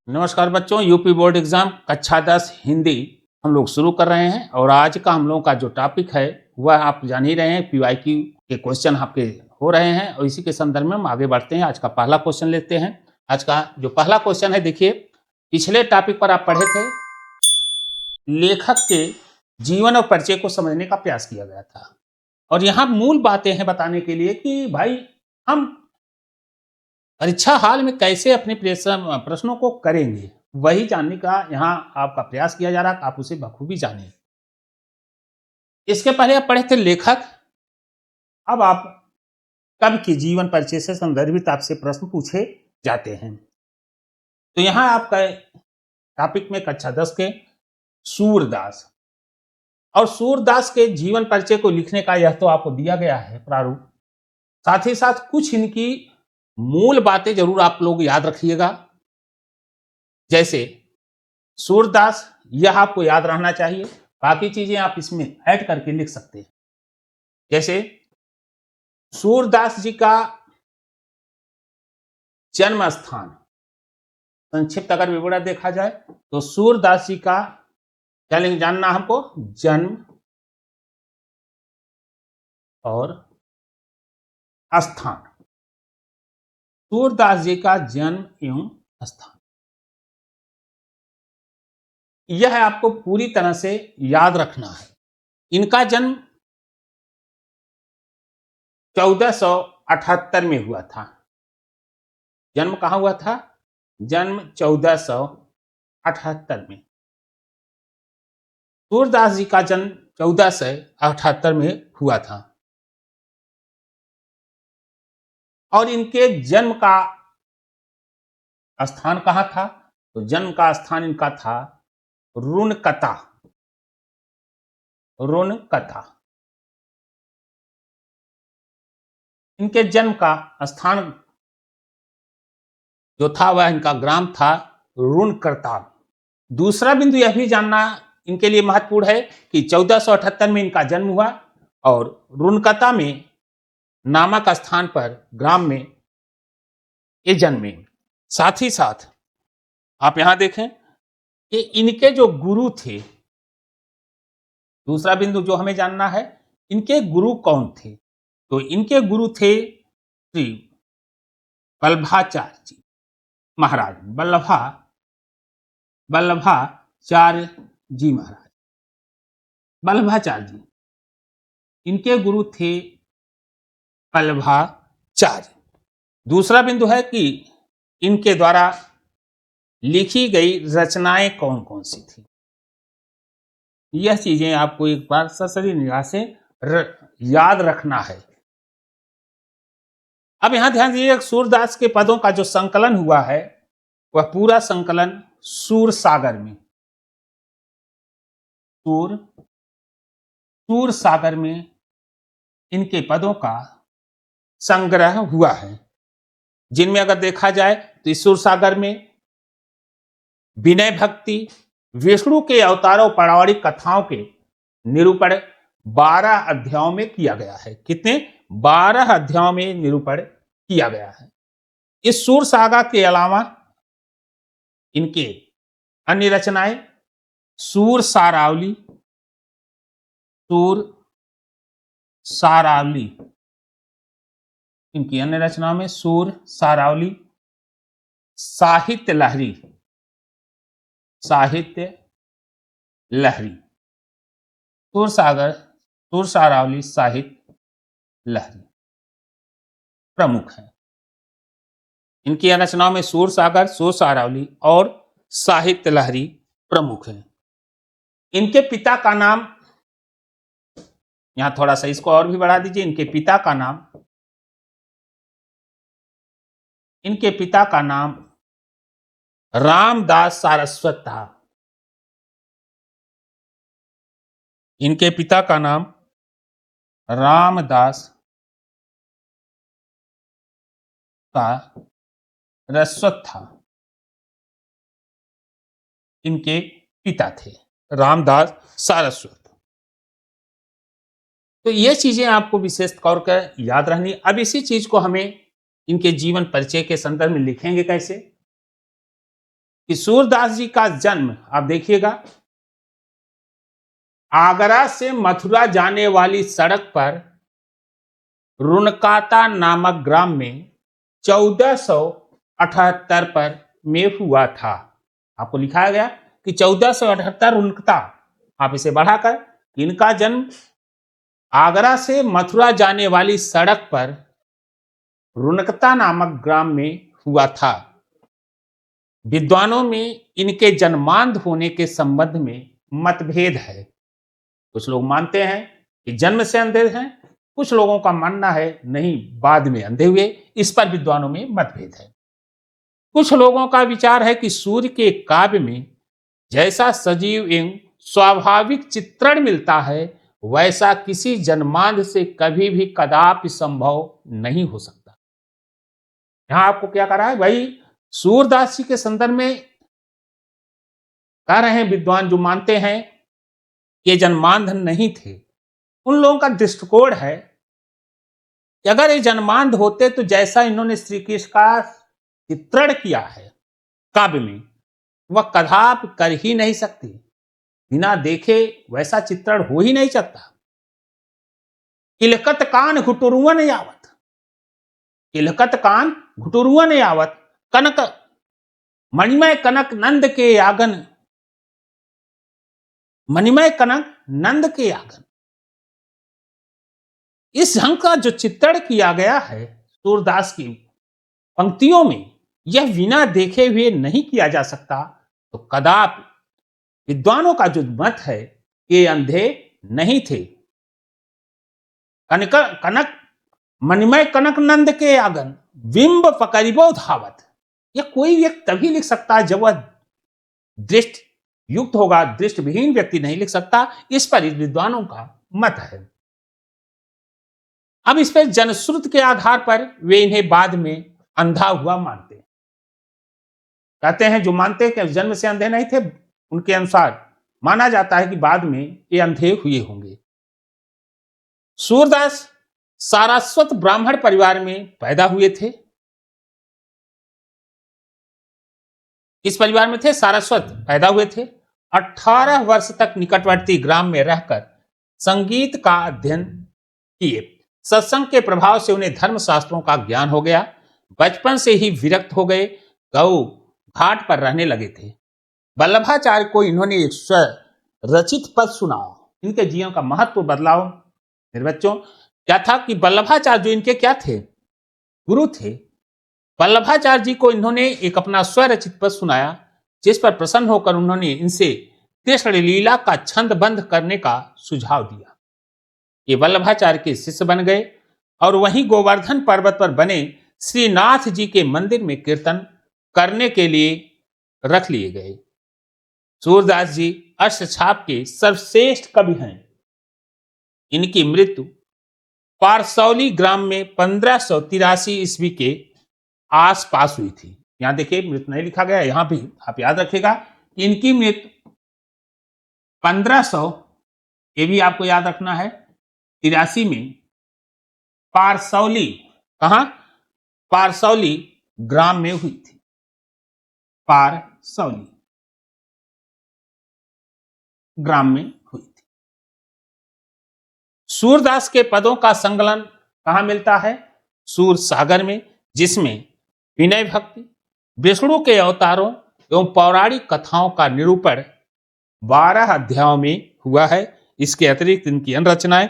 नमस्कार बच्चों, UP board exam कक्षा 10 हिंदी हम लोग शुरू कर रहे हैं। और आज का हम लोगों का जो टॉपिक है वह आप जान ही रहे हैं। पीवाईक्यू के क्वेश्चन आपके हो रहे हैं और इसी के संदर्भ में हम आगे बढ़ते हैं। आज का पहला क्वेश्चन लेते हैं। आज का जो पहला क्वेश्चन है, देखिए, पिछले टॉपिक पर आप पढ़े थे, लेखक के जीवन और परिचय को समझने का प्रयास किया गया था। और यहाँ मूल बातें हैं बताने के लिए कि भाई हम परीक्षा हाल में कैसे अपने प्रश्नों को करेंगे, वही जानने का यहाँ आपका प्रयास किया जा रहा है। आप उसे बखूबी जाने। इसके पहले आप पढ़े थे लेखक। अब आप कवि के जीवन परिचय से संदर्भित आपसे प्रश्न पूछे जाते हैं। तो यहाँ आपका टॉपिक में कक्षा 10 के सूरदास और सूरदास के जीवन परिचय को लिखने का यह तो आपको दिया गया है प्रारूप। साथ ही साथ कुछ इनकी मूल बातें जरूर आप लोग याद रखिएगा। जैसे सूरदास, यह आपको याद रहना चाहिए। बाकी चीजें आप इसमें ऐड करके लिख सकते हैं। जैसे सूरदास जी का जन्म स्थान, संक्षिप्त अगर विवरण देखा जाए तो सूरदास जी का क्या जानना हमको, जन्म और स्थान। सूरदास जी का जन्म एवं स्थान, यह आपको पूरी तरह से याद रखना है। इनका जन्म 1478 में हुआ था। जन्म कहाँ हुआ था? जन्म 1478 में। सूरदास जी का जन्म 1478 में हुआ था। और इनके जन्म का स्थान कहाँ था? तो जन्म का स्थान इनका था रुनकता। रुनकता इनके जन्म का स्थान जो था वह इनका ग्राम था रुनकता। दूसरा बिंदु यह भी जानना इनके लिए महत्वपूर्ण है कि 1478 में इनका जन्म हुआ और रुनकता में नामक स्थान पर, ग्राम में ये जन्मे। साथ ही साथ आप यहां देखें कि इनके जो गुरु थे, दूसरा बिंदु जो हमें जानना है, इनके गुरु कौन थे? तो इनके गुरु थे श्री वल्लभाचार्य जी महाराज। वल्लभाचार्य जी महाराज, वल्लभाचार्य जी, इनके गुरु थे वल्लभाचार्य। दूसरा बिंदु है कि इनके द्वारा लिखी गई रचनाएं कौन कौन सी थी। यह चीजें आपको एक बार सरसरी निगाह से याद रखना है। अब यहां ध्यान दीजिए, सूरदास के पदों का जो संकलन हुआ है वह पूरा संकलन सूरसागर में, सूरसागर में इनके पदों का संग्रह हुआ है। जिनमें अगर देखा जाए तो इस सूरसागर में विनय भक्ति, विष्णु के अवतारों, पौराणिक कथाओं के निरूपण 12 अध्यायों में किया गया है। कितने? 12 अध्यायों में निरूपण किया गया है। इस सूरसागर के अलावा इनके अन्य रचनाएं सूर सारावली, इनकी अन्य रचनाओं में सूर सारावली, साहित्य लहरी, सूर सारावली, साहित्य लहरी प्रमुख है। इनकी रचनाओं में सूर सारावली और साहित्य लहरी प्रमुख है। इनके पिता का नाम, यहां थोड़ा सा इसको और भी बढ़ा दीजिए, इनके पिता का नाम रामदास सारस्वत था। इनके पिता का नाम रामदास सारस्वत था। इनके पिता थे रामदास सारस्वत। तो ये चीजें आपको विशेष तौर पर याद रहनी। अब इसी चीज को हमें इनके जीवन परिचय के संदर्भ में लिखेंगे कैसे? कि सूरदास जी का जन्म, आप देखिएगा, आगरा से मथुरा जाने वाली सड़क पर रुनकाता नामक ग्राम में 1478 पर में हुआ था। आपको लिखाया गया कि 1478 रुनकता, आप इसे बढ़ाकर, इनका जन्म आगरा से मथुरा जाने वाली सड़क पर रुनकता नामक ग्राम में हुआ था। विद्वानों में इनके जन्मांध होने के संबंध में मतभेद है। कुछ लोग मानते हैं कि जन्म से अंधे हैं, कुछ लोगों का मानना है नहीं, बाद में अंधे हुए। इस पर विद्वानों में मतभेद है। कुछ लोगों का विचार है कि सूर्य के काव्य में जैसा सजीव एवं स्वाभाविक चित्रण मिलता है, वैसा किसी जन्मांध से कभी भी कदापि संभव नहीं हो सकता। यहां आपको क्या कह रहा है भाई, सूरदास जी के संदर्भ में कह रहे हैं विद्वान जो मानते हैं कि जन्मांध नहीं थे, उन लोगों का दृष्टिकोण है कि अगर ये जन्मांध होते तो जैसा इन्होंने श्री कृष्ण का चित्रण किया है काव्य में, वह कदापि कर ही नहीं सकती। बिना देखे वैसा चित्रण हो ही नहीं सकता। किलकत कान घुटुरुवन यावत, किलकत कान घुटुरुवन यावत, कनक मणिमय कनक नंद के यागन, मणिमय कनक नंद के यागन। इस ढंग का जो चित्रण किया गया है सूरदास की पंक्तियों में, यह बिना देखे हुए नहीं किया जा सकता। तो कदापि विद्वानों का जो मत है कि अंधे नहीं थे। कनक मणिमय कनक नंद के आंगन, बिंब पकड़िबो धावत। यह कोई व्यक्ति तभी लिख सकता है जब वह दृष्टि युक्त होगा, दृष्टिविहीन व्यक्ति नहीं लिख सकता। इस पर विद्वानों का मत है। अब इस पर जनश्रुत के आधार पर वे इन्हें बाद में अंधा हुआ मानते हैं। कहते हैं जो मानते हैं कि जन्म से अंधे नहीं थे, उनके अनुसार माना जाता है कि बाद में ये अंधे हुए होंगे। सूरदास सारस्वत ब्राह्मण परिवार में पैदा हुए थे। इस परिवार में थे, सारस्वत पैदा हुए थे। 18 वर्ष तक निकटवर्ती ग्राम में रहकर संगीत का अध्ययन किए। सत्संग के प्रभाव से उन्हें धर्म शास्त्रों का ज्ञान हो गया। बचपन से ही विरक्त हो गए, गौ घाट पर रहने लगे थे। वल्लभाचार्य को इन्होंने एक स्व रचित पद सुनाया। इनके जीवन का महत्व बदलाव मेरे बच्चों क्या था कि वल्लभाचार्य जो इनके क्या थे, गुरु थे। वल्लभाचार्य जी को इन्होंने एक अपना स्वरचित पद सुनाया, जिस पर प्रसन्न होकर उन्होंने इनसे कृष्ण लीला का छंदबंध करने का सुझाव दिया। ये वल्लभाचार्य के शिष्य बन गए और वहीं गोवर्धन पर्वत पर बने श्रीनाथ जी के मंदिर में कीर्तन करने के लिए रख लिए गए। सूरदास जी अष्टछाप के सर्वश्रेष्ठ कवि हैं। इनकी मृत्यु पारसौली ग्राम में 1583 ईस्वी के आसपास हुई थी। यहां देखिए मृत्यु नहीं लिखा गया, यहां भी आप याद रखिएगा कि इनकी मृत्यु 1500, ये भी आपको याद रखना है, 83 में पारसौली, कहां, पारसौली ग्राम में हुई थी। पारसौली ग्राम में हुई थी। सूरदास के पदों का संकलन कहां मिलता है? सूर सागर में, जिसमें विनय भक्ति, विष्णु के अवतारों एवं पौराणिक कथाओं का निरूपण 12 अध्यायों में हुआ है। इसके अतिरिक्त इनकी अन्य रचनाएं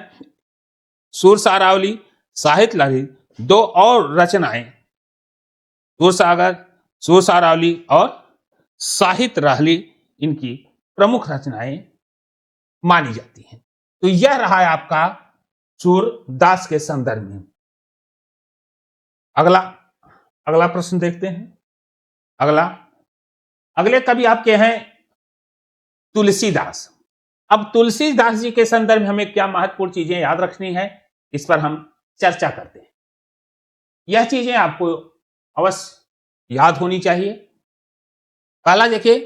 सूर सारावली, साहित्य लहरी, 2 और रचनाएं सूर सागर, सूर सारावली और साहित्य रहली इनकी प्रमुख रचनाएं मानी जाती हैं। तो यह रहा है आपका सूरदास के संदर्भ में। अगला प्रश्न देखते हैं। अगले कवि आपके हैं तुलसीदास। अब तुलसीदास जी के संदर्भ में हमें क्या महत्वपूर्ण चीजें याद रखनी है, इस पर हम चर्चा करते हैं। यह चीजें आपको अवश्य याद होनी चाहिए। पहला देखिए,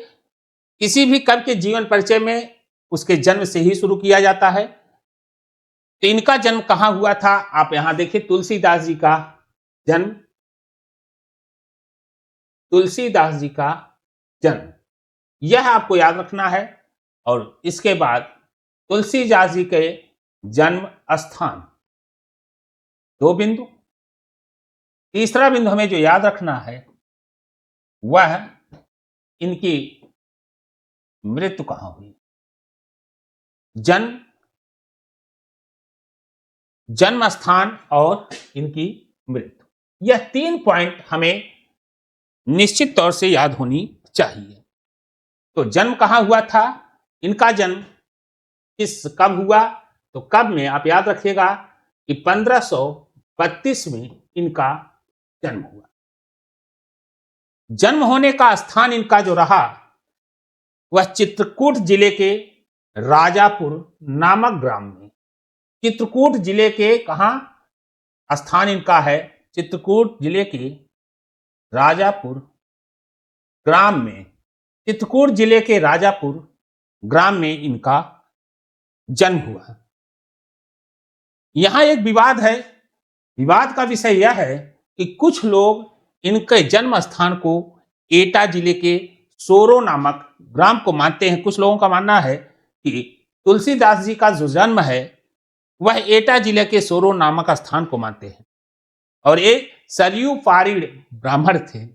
किसी भी कवि के जीवन परिचय में उसके जन्म से ही शुरू किया जाता है। तो इनका जन्म कहां हुआ था, आप यहां देखिए। तुलसीदास जी का जन्म जन्म, यह आपको याद रखना है। और इसके बाद तुलसीदास जी के जन्म स्थान, 2 बिंदु। तीसरा बिंदु हमें जो याद रखना है वह इनकी मृत्यु कहां हुई। जन्म स्थान और इनकी मृत्यु, यह 3 पॉइंट हमें निश्चित तौर से याद होनी चाहिए। तो जन्म कहां हुआ था, इनका जन्म कब हुआ, तो कब में आप याद रखिएगा कि 1532 में इनका जन्म हुआ। जन्म होने का स्थान इनका जो रहा वह चित्रकूट जिले के राजापुर नामक ग्राम में। चित्रकूट जिले के कहां स्थान इनका है, चित्रकूट जिले के राजापुर ग्राम में। चित्रकूट जिले के राजापुर ग्राम में इनका जन्म हुआ। यहां एक विवाद है। विवाद का विषय यह है कि कुछ लोग इनके जन्म स्थान को एटा जिले के सोरो नामक ग्राम को मानते हैं। कुछ लोगों का मानना है कि तुलसीदास जी का जो जन्म है वह एटा जिले के सोरो नामक स्थान को मानते हैं और एक सरयू पारीण ब्राह्मण थे।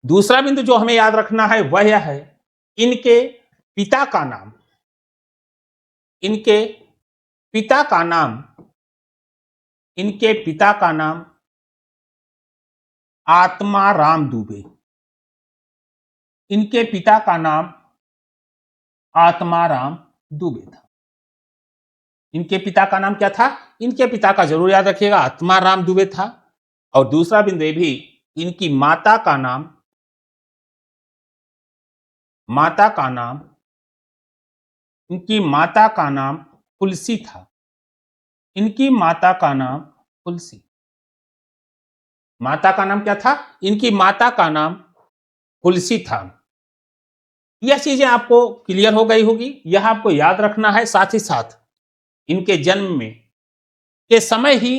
दूसरा बिंदु जो हमें याद रखना है वह यह है, इनके पिता का नाम, इनके पिता का नाम आत्माराम दुबे। इनके पिता का नाम आत्माराम दुबे था। इनके पिता का नाम क्या था, इनके पिता का जरूर याद रखिएगा, आत्माराम दुबे था। और दूसरा बिंदु भी, इनकी माता का नाम इनकी माता का नाम तुलसी था। इनकी माता का नाम तुलसी, माता का नाम क्या था, इनकी माता का नाम तुलसी था। यह चीजें आपको क्लियर हो गई होगी, यह आपको याद रखना है। साथ ही साथ इनके जन्म में के समय ही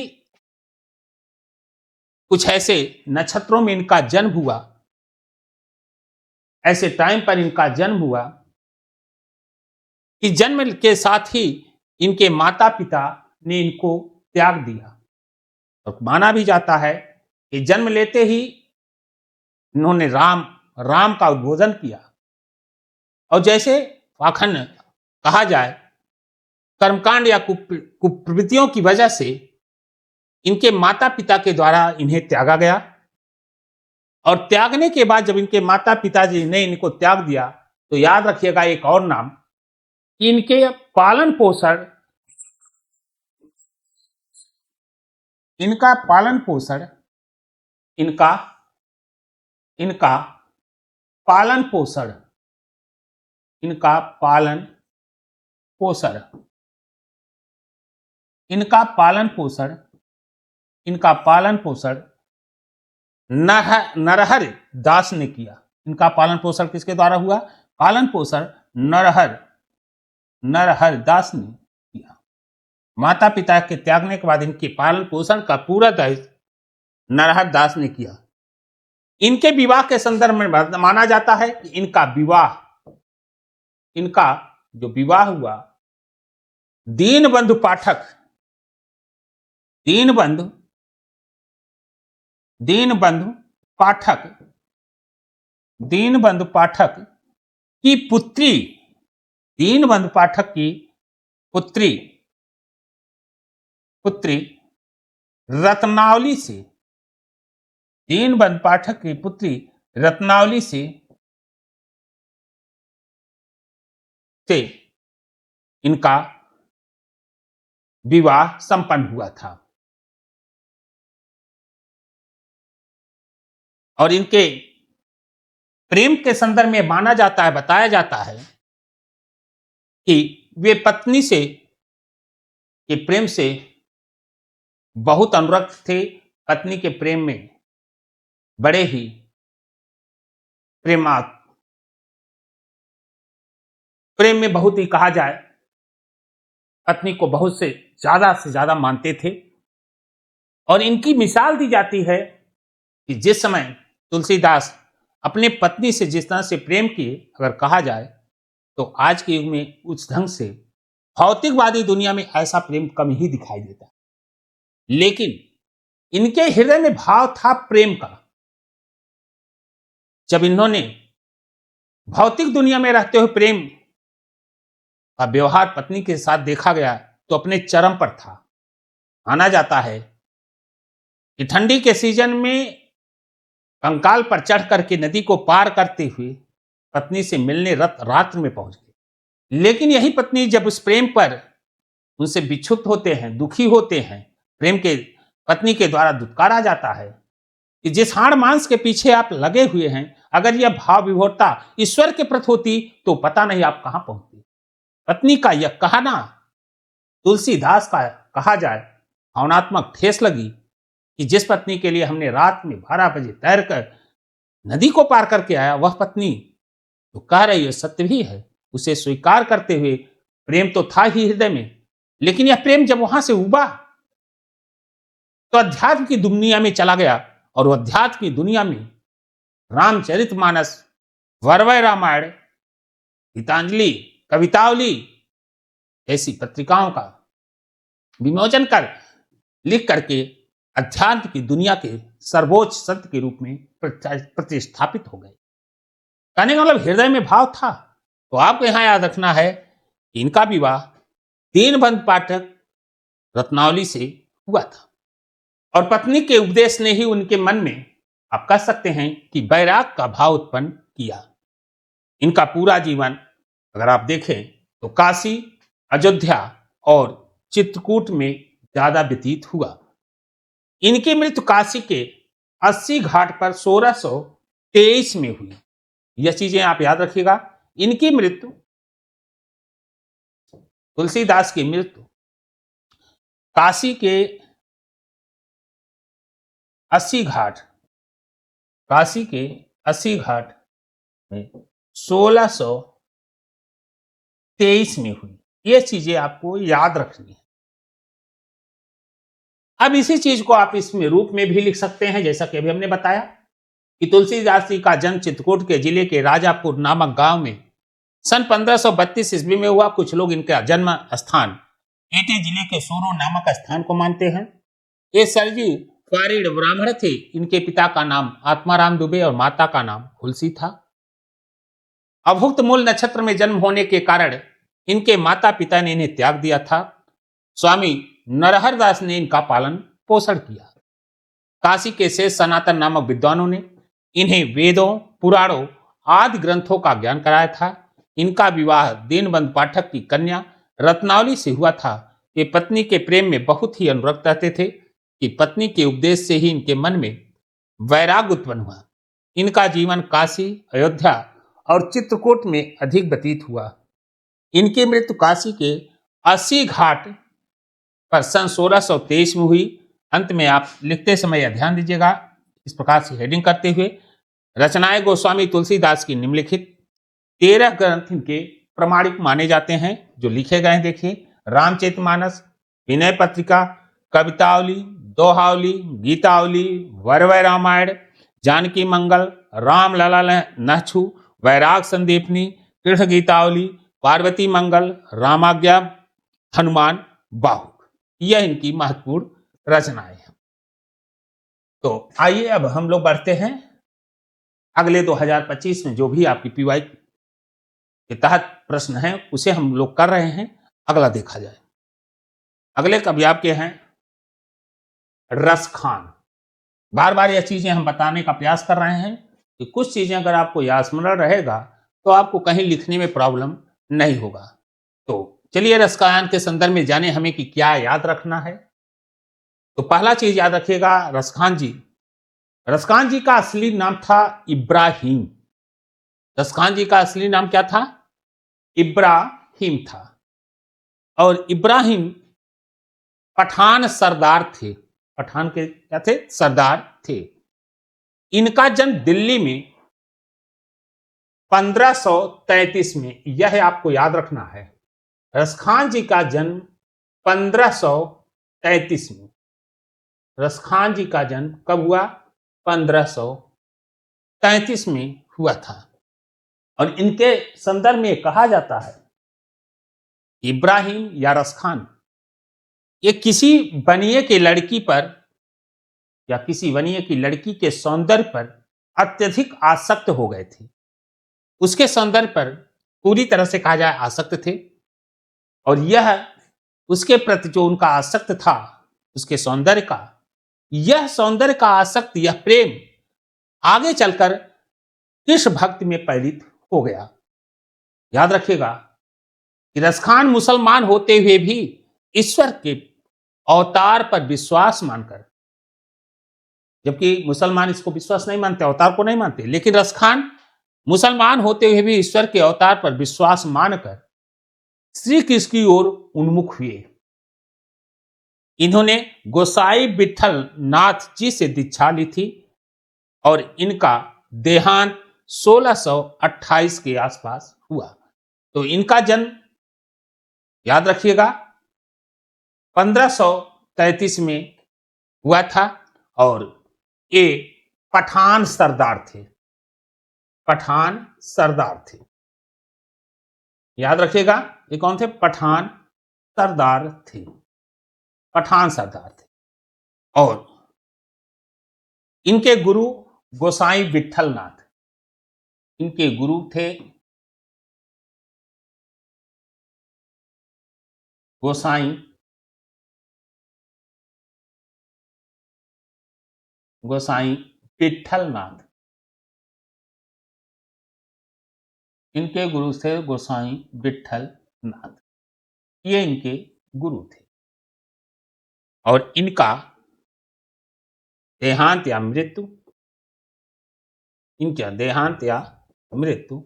कुछ ऐसे नक्षत्रों में इनका जन्म हुआ, ऐसे टाइम पर इनका जन्म हुआ कि जन्म के साथ ही इनके माता पिता ने इनको त्याग दिया। और माना भी जाता है कि जन्म लेते ही इन्होंने राम का उद्बोधन किया। और जैसे पाखंड कहा जाए, कर्मकांड या कुप्रवृत्तियों की वजह से इनके माता पिता के द्वारा इन्हें त्यागा गया। और त्यागने के बाद जब इनके माता पिताजी ने इनको त्याग दिया तो याद रखिएगा एक और नाम, इनके पालन पोषण इनका पालन पोषण नरहर दास ने किया। इनका पालन पोषण किसके द्वारा हुआ, पालन पोषण नरहर दास ने किया। माता पिता के त्यागने के बाद इनके पालन पोषण का पूरा दायित्व नरहर दास ने किया। इनके विवाह के संदर्भ में माना जाता है कि इनका जो विवाह हुआ दीनबंधु पाठक की पुत्री, दीनबंधु पाठक की पुत्री रत्नावली से, दीनबंधु पाठक की पुत्री रत्नावली से इनका विवाह संपन्न हुआ था। और इनके प्रेम के संदर्भ में माना जाता है, बताया जाता है कि वे पत्नी से के प्रेम से बहुत अनुरक्त थे। पत्नी के प्रेम में बड़े ही प्रेम में बहुत ही कहा जाए, पत्नी को बहुत से ज्यादा मानते थे। और इनकी मिसाल दी जाती है कि जिस समय तुलसीदास अपने पत्नी से जिस तरह से प्रेम किए, अगर कहा जाए तो आज के युग में उस ढंग से भौतिकवादी दुनिया में ऐसा प्रेम कम ही दिखाई देता है। लेकिन इनके हृदय में भाव था प्रेम का। जब इन्होंने भौतिक दुनिया में रहते हुए प्रेम का व्यवहार पत्नी के साथ देखा गया तो अपने चरम पर था। माना जाता है कि ठंडी के सीजन में कंकाल पर चढ़ करके नदी को पार करते हुए पत्नी से मिलने रात्र में पहुंच गए। लेकिन यही पत्नी जब उस प्रेम पर उनसे विक्षुब्ध होते हैं, दुखी होते हैं, प्रेम के पत्नी के द्वारा दुत्कारा जाता है कि जिस हाड़ मांस के पीछे आप लगे हुए हैं, अगर यह भाव विभोरता ईश्वर के प्रति होती तो पता नहीं आप कहां पहुंचती। पत्नी का यह कहना तुलसीदास का कहा जाए भावनात्मक ठेस लगी कि जिस पत्नी के लिए हमने रात में 12 बजे तैरकर नदी को पार करके आया, वह पत्नी तो कह रही है सत्य भी है। उसे स्वीकार करते हुए प्रेम तो था ही हृदय में, लेकिन यह प्रेम जब वहां से उबा तो अध्यात्म की दुनिया में चला गया। और वह अध्यात्म की दुनिया में रामचरितमानस, वरवय रामायण, गीतांजलि, कवितावली ऐसी पत्रिकाओं का विमोचन कर लिख करके अध्यात्म की दुनिया के सर्वोच्च सत्य के रूप में प्रतिष्ठापित हो गए। कहने का मतलब हृदय में भाव था। तो आपको यहां याद रखना है कि इनका विवाह दीनबंधु पाठक रत्नावली से हुआ था और पत्नी के उपदेश ने ही उनके मन में आप कह सकते हैं कि वैराग का भाव उत्पन्न किया। इनका पूरा जीवन अगर आप देखें तो काशी, अयोध्या और चित्रकूट में ज्यादा व्यतीत हुआ। इनकी मृत्यु काशी के 80 घाट पर 1623 में हुई। यह चीजें आप याद रखिएगा। इनकी मृत्यु, तुलसीदास की मृत्यु काशी के 80 घाट, काशी के 80 घाट में 1623 में हुई। ये चीजें आपको याद रखनी है। अब इसी चीज को आप इसमें रूप में भी लिख सकते हैं, जैसा कि अभी हमने बताया कि तुलसीदास जी का जन्म चित्रकूट के जिले के राजापुर नामक गांव में सन 1532 ईस्वी में हुआ। कुछ लोग इनका जन्म स्थान एटे जिले के सोरो नामक स्थान को मानते हैं। ये सरजी पारीण ब्राह्मण थे। इनके पिता का नाम आत्माराम दुबे और माता का नाम हुलसी था। अभुक्त मूल नक्षत्र में जन्म होने के कारण इनके माता पिता ने इन्हें त्याग दिया था। स्वामी नरहर दास ने इनका पालन पोषण किया। काशी के शेष सनातन नामक विद्वानों ने इन्हें वेदों, पुराणों आदि ग्रंथों का ज्ञान कराया था। इनका विवाह दीनबंधु पाठक की कन्या रत्नावली से हुआ था। ये पत्नी के प्रेम में बहुत ही अनुरक्त रहते थे कि पत्नी के उपदेश से ही इनके मन में वैराग उत्पन्न हुआ। इनका जीवन काशी, अयोध्या और चित्रकूट में अधिक व्यतीत हुआ। इनकी मृत्यु काशी के 80 घाट पर सन 1623 में हुई। अंत में आप लिखते समय ध्यान दीजिएगा, इस प्रकार से हेडिंग करते हुए, रचनाएं गोस्वामी तुलसीदास की निम्नलिखित 13 ग्रंथ इनके प्रमाणिक माने जाते हैं जो लिखे गए हैं। देखिए, रामचरितमानस, विनय पत्रिका, कवितावली, दोहावली, गीतावली, वरवय रामायण, जानकी मंगल, राम लला नहछु, वैराग संदीपनी, कृष्ण गीतावली, पार्वती मंगल, रामाज्ञा, हनुमान बाहु। यह इनकी महत्वपूर्ण रचनाएं हैं। तो आइए अब हम लोग बढ़ते हैं अगले 2025 में जो भी आपकी पीवाई के तहत प्रश्न हैं उसे हम लोग कर रहे हैं। अगला देखा जाए। अगले कवि आपके हैं रसखान। बार बार यह चीजें हम बताने का प्रयास कर रहे हैं कि कुछ चीजें अगर आपको याद स्मरण रहेगा तो आपको कहीं लिखने में प्रॉब्लम नहीं होगा। तो चलिए रसखान के संदर्भ में जाने हमें कि क्या याद रखना है। तो पहला चीज याद रखिएगा, रसखान जी। रसखान जी का असली नाम था इब्राहिम। रसखान जी का असली नाम क्या था? इब्राहिम था। और इब्राहिम पठान सरदार थे। पठान के क्या थे? सरदार थे। इनका जन्म दिल्ली में 1533 में, यह आपको याद रखना है। रसखान जी का जन्म 1533 में। रसखान जी का जन्म कब हुआ? 1933 में हुआ था। और इनके संदर्भ में कहा जाता है इब्राहिम यारस खान ये किसी बनिए की लड़की पर या किसी बनिए की लड़की के सौंदर्य पर अत्यधिक आसक्त हो गए थे। उसके सौंदर्य पर पूरी तरह से कहा जाए आसक्त थे और यह उसके प्रति जो उनका आसक्त था उसके सौंदर्य का, यह सौंदर्य का आसक्त, यह प्रेम आगे चलकर कृष्ण भक्ति में परिणित हो गया। याद रखिएगा कि रस खान मुसलमान होते हुए भी ईश्वर के अवतार पर विश्वास मानकर, जबकि मुसलमान इसको विश्वास नहीं मानते, अवतार को नहीं मानते, लेकिन रस खान मुसलमान होते हुए भी ईश्वर के अवतार पर विश्वास मानकर श्री कृष्ण की ओर उन्मुख हुए। इन्होंने गोसाई विठल नाथ जी से दीक्षा ली थी और इनका देहांत 1628 के आसपास हुआ। तो इनका जन्म याद रखिएगा 1533 में हुआ था और ये पठान सरदार थे। पठान सरदार थे, याद रखिएगा ये कौन थे? पठान सरदार थे। पठान सरदार थे और इनके गुरु गोसाई विठल नाथ, इनके गुरु थे गोसाई विठल नाथ। इनके गुरु थे गोसाई विठल नाथ, ये इनके गुरु थे और इनका देहांत या मृत्यु, इनका देहांत या मृत्यु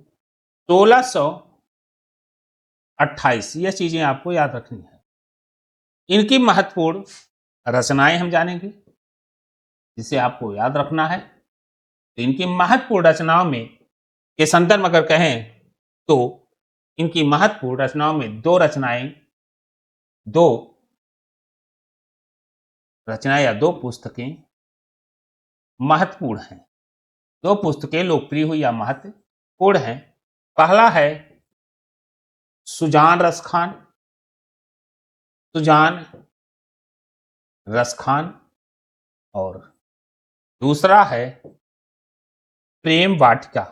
1628, ये चीजें आपको याद रखनी है। इनकी महत्वपूर्ण रचनाएं हम जानेंगे जिसे आपको याद रखना है। तो इनकी महत्वपूर्ण रचनाओं में के संदर्भ अगर कहें तो इनकी महत्वपूर्ण रचनाओं में दो रचनाएं या दो पुस्तकें महत्वपूर्ण हैं। दो पुस्तकें लोकप्रिय हुई या महत्वपूर्ण हैं। पहला है सुजान रस खान और दूसरा है प्रेम वाटिका।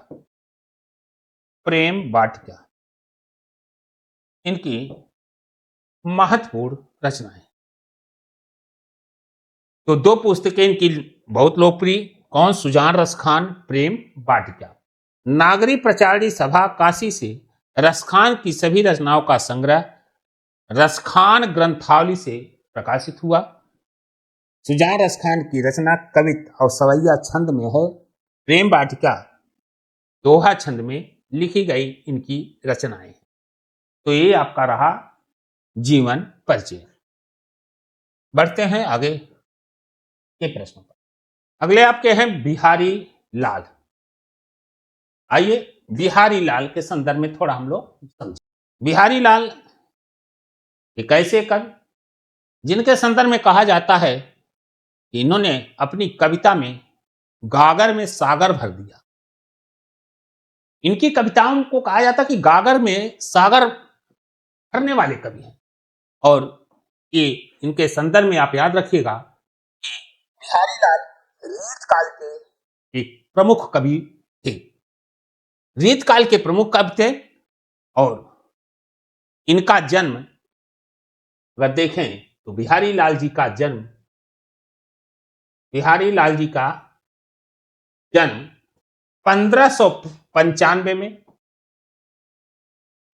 इनकी महत्वपूर्ण रचनाएं। तो दो पुस्तकें इनकी बहुत लोकप्रिय, कौन? सुजान रस खान प्रेम वाटिका। नागरी प्रचारणी सभा काशी से रसखान की सभी रचनाओं का संग्रह रसखान ग्रंथावली से प्रकाशित हुआ। सुजान रसखान की रचना कवित और सवैया छंद में है। प्रेम वाटिका दोहा छंद में लिखी गई इनकी रचनाएं। तो ये आपका रहा जीवन परिचय। बढ़ते हैं आगे के प्रश्नों पर। अगले आपके हैं बिहारी लाल। आइए बिहारी लाल के संदर्भ में थोड़ा हम लोग समझें। बिहारी लाल एक ऐसे कवि जिनके संदर्भ में कहा जाता है कि इन्होंने अपनी कविता में गागर में सागर भर दिया। इनकी कविताओं को कहा जाता कि गागर में सागर भरने वाले कवि हैं। और ये इनके संदर्भ में आप याद रखिएगा बिहारी लाल रीत काल के एक प्रमुख कवि थे। रीत काल के प्रमुख कवि थे और इनका जन्म अगर देखें तो बिहारी लाल जी का जन्म 1595 में,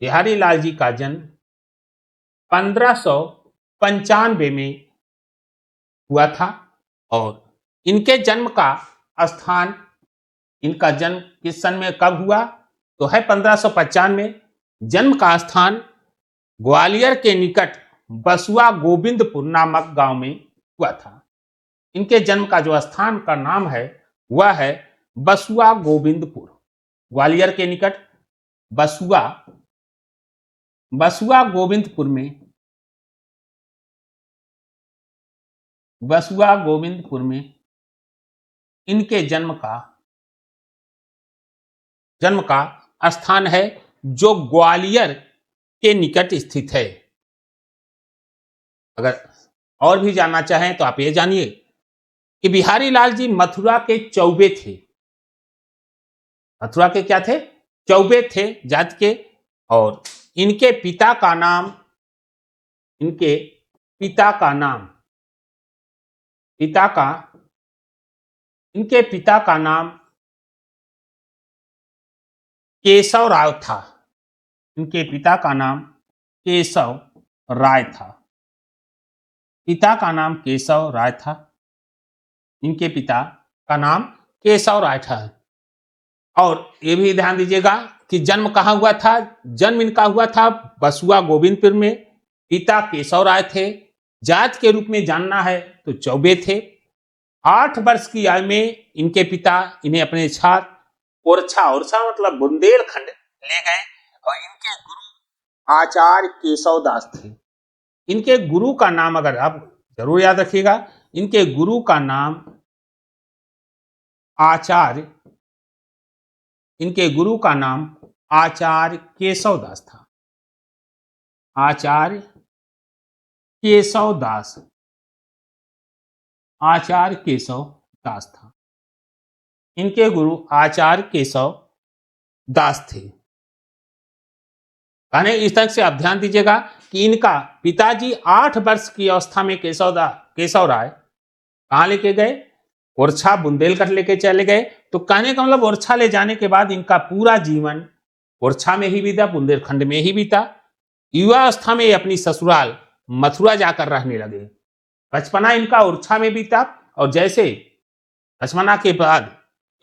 बिहारी लाल जी का जन्म 1595 में हुआ था। और इनके जन्म का स्थान, इनका जन्म किस सन में कब हुआ तो है 1595 में। जन्म का स्थान ग्वालियर के निकट बसुआ गोविंदपुर नामक गांव में हुआ था। इनके जन्म का जो स्थान का नाम है वह है बसुआ गोविंदपुर, ग्वालियर के निकट बसुआ गोविंदपुर में इनके जन्म का जन्म का स्थान है जो ग्वालियर के निकट स्थित है। अगर और भी जानना चाहें तो आप ये जानिए कि बिहारी लाल जी मथुरा के चौबे थे। मथुरा के क्या थे? चौबे थे जात के। और इनके पिता का नाम इनके पिता का नाम पिता का इनके पिता का नाम केशव राय था। इनके पिता का नाम केशव राय था। पिता का नाम केशव राय था। इनके पिता का नाम केशव राय था। और ये भी ध्यान दीजिएगा कि जन्म कहाँ हुआ था? जन्म इनका हुआ था बसुआ गोविंदपुर में। पिता केशव राय थे। जात के रूप में जानना है तो चौबे थे। 8 वर्ष की आयु में इनके पिता इन्हें अपने साथ ओरछा मतलब बुंदेलखंड ले गए और इनके गुरु आचार्य केशव दास थे। इनके गुरु का नाम अगर आप जरूर याद रखिएगा, इनके गुरु का नाम आचार्य केशव दास था। आचार्य केशव दास था। इनके गुरु आचार्य केशव दास थे। कहने इस तरह से आप ध्यान दीजिएगा कि इनका पिताजी 8 वर्ष की अवस्था में केशव राय कहाँ लेके गए? ओरछा बुंदेलखंड लेके चले गए। तो कहने का मतलब ओरछा ले जाने के बाद इनका पूरा जीवन ओरछा में ही बीता, बुंदेलखंड में ही बीता। युवा अवस्था में अपनी ससुराल मथुरा जाकर रहने लगे। बचपना इनका ओरछा में बीता और जैसे बचपना के बाद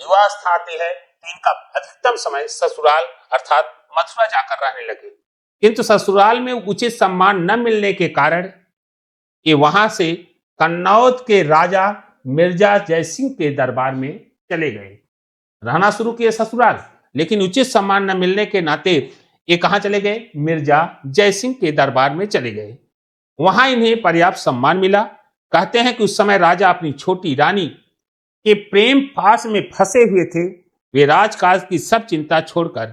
युवा अवस्था आती है तो इनका अधिकतम समय ससुराल अर्थात मथुरा जाकर रहने लगे। किंतु ससुराल में उचित सम्मान न मिलने के कारण ये वहां से कन्नौज के राजा मिर्जा जयसिंह के दरबार में चले गए। रहना शुरू किए ससुराल, लेकिन उचित सम्मान न मिलने के नाते ये कहां चले गए? मिर्जा जयसिंह के दरबार में चले गए। वहां इन्हें पर्याप्त सम्मान मिला। कहते हैं कि उस समय राजा अपनी छोटी रानी के प्रेम पास में फंसे हुए थे। वे राजकाज की सब चिंता छोड़कर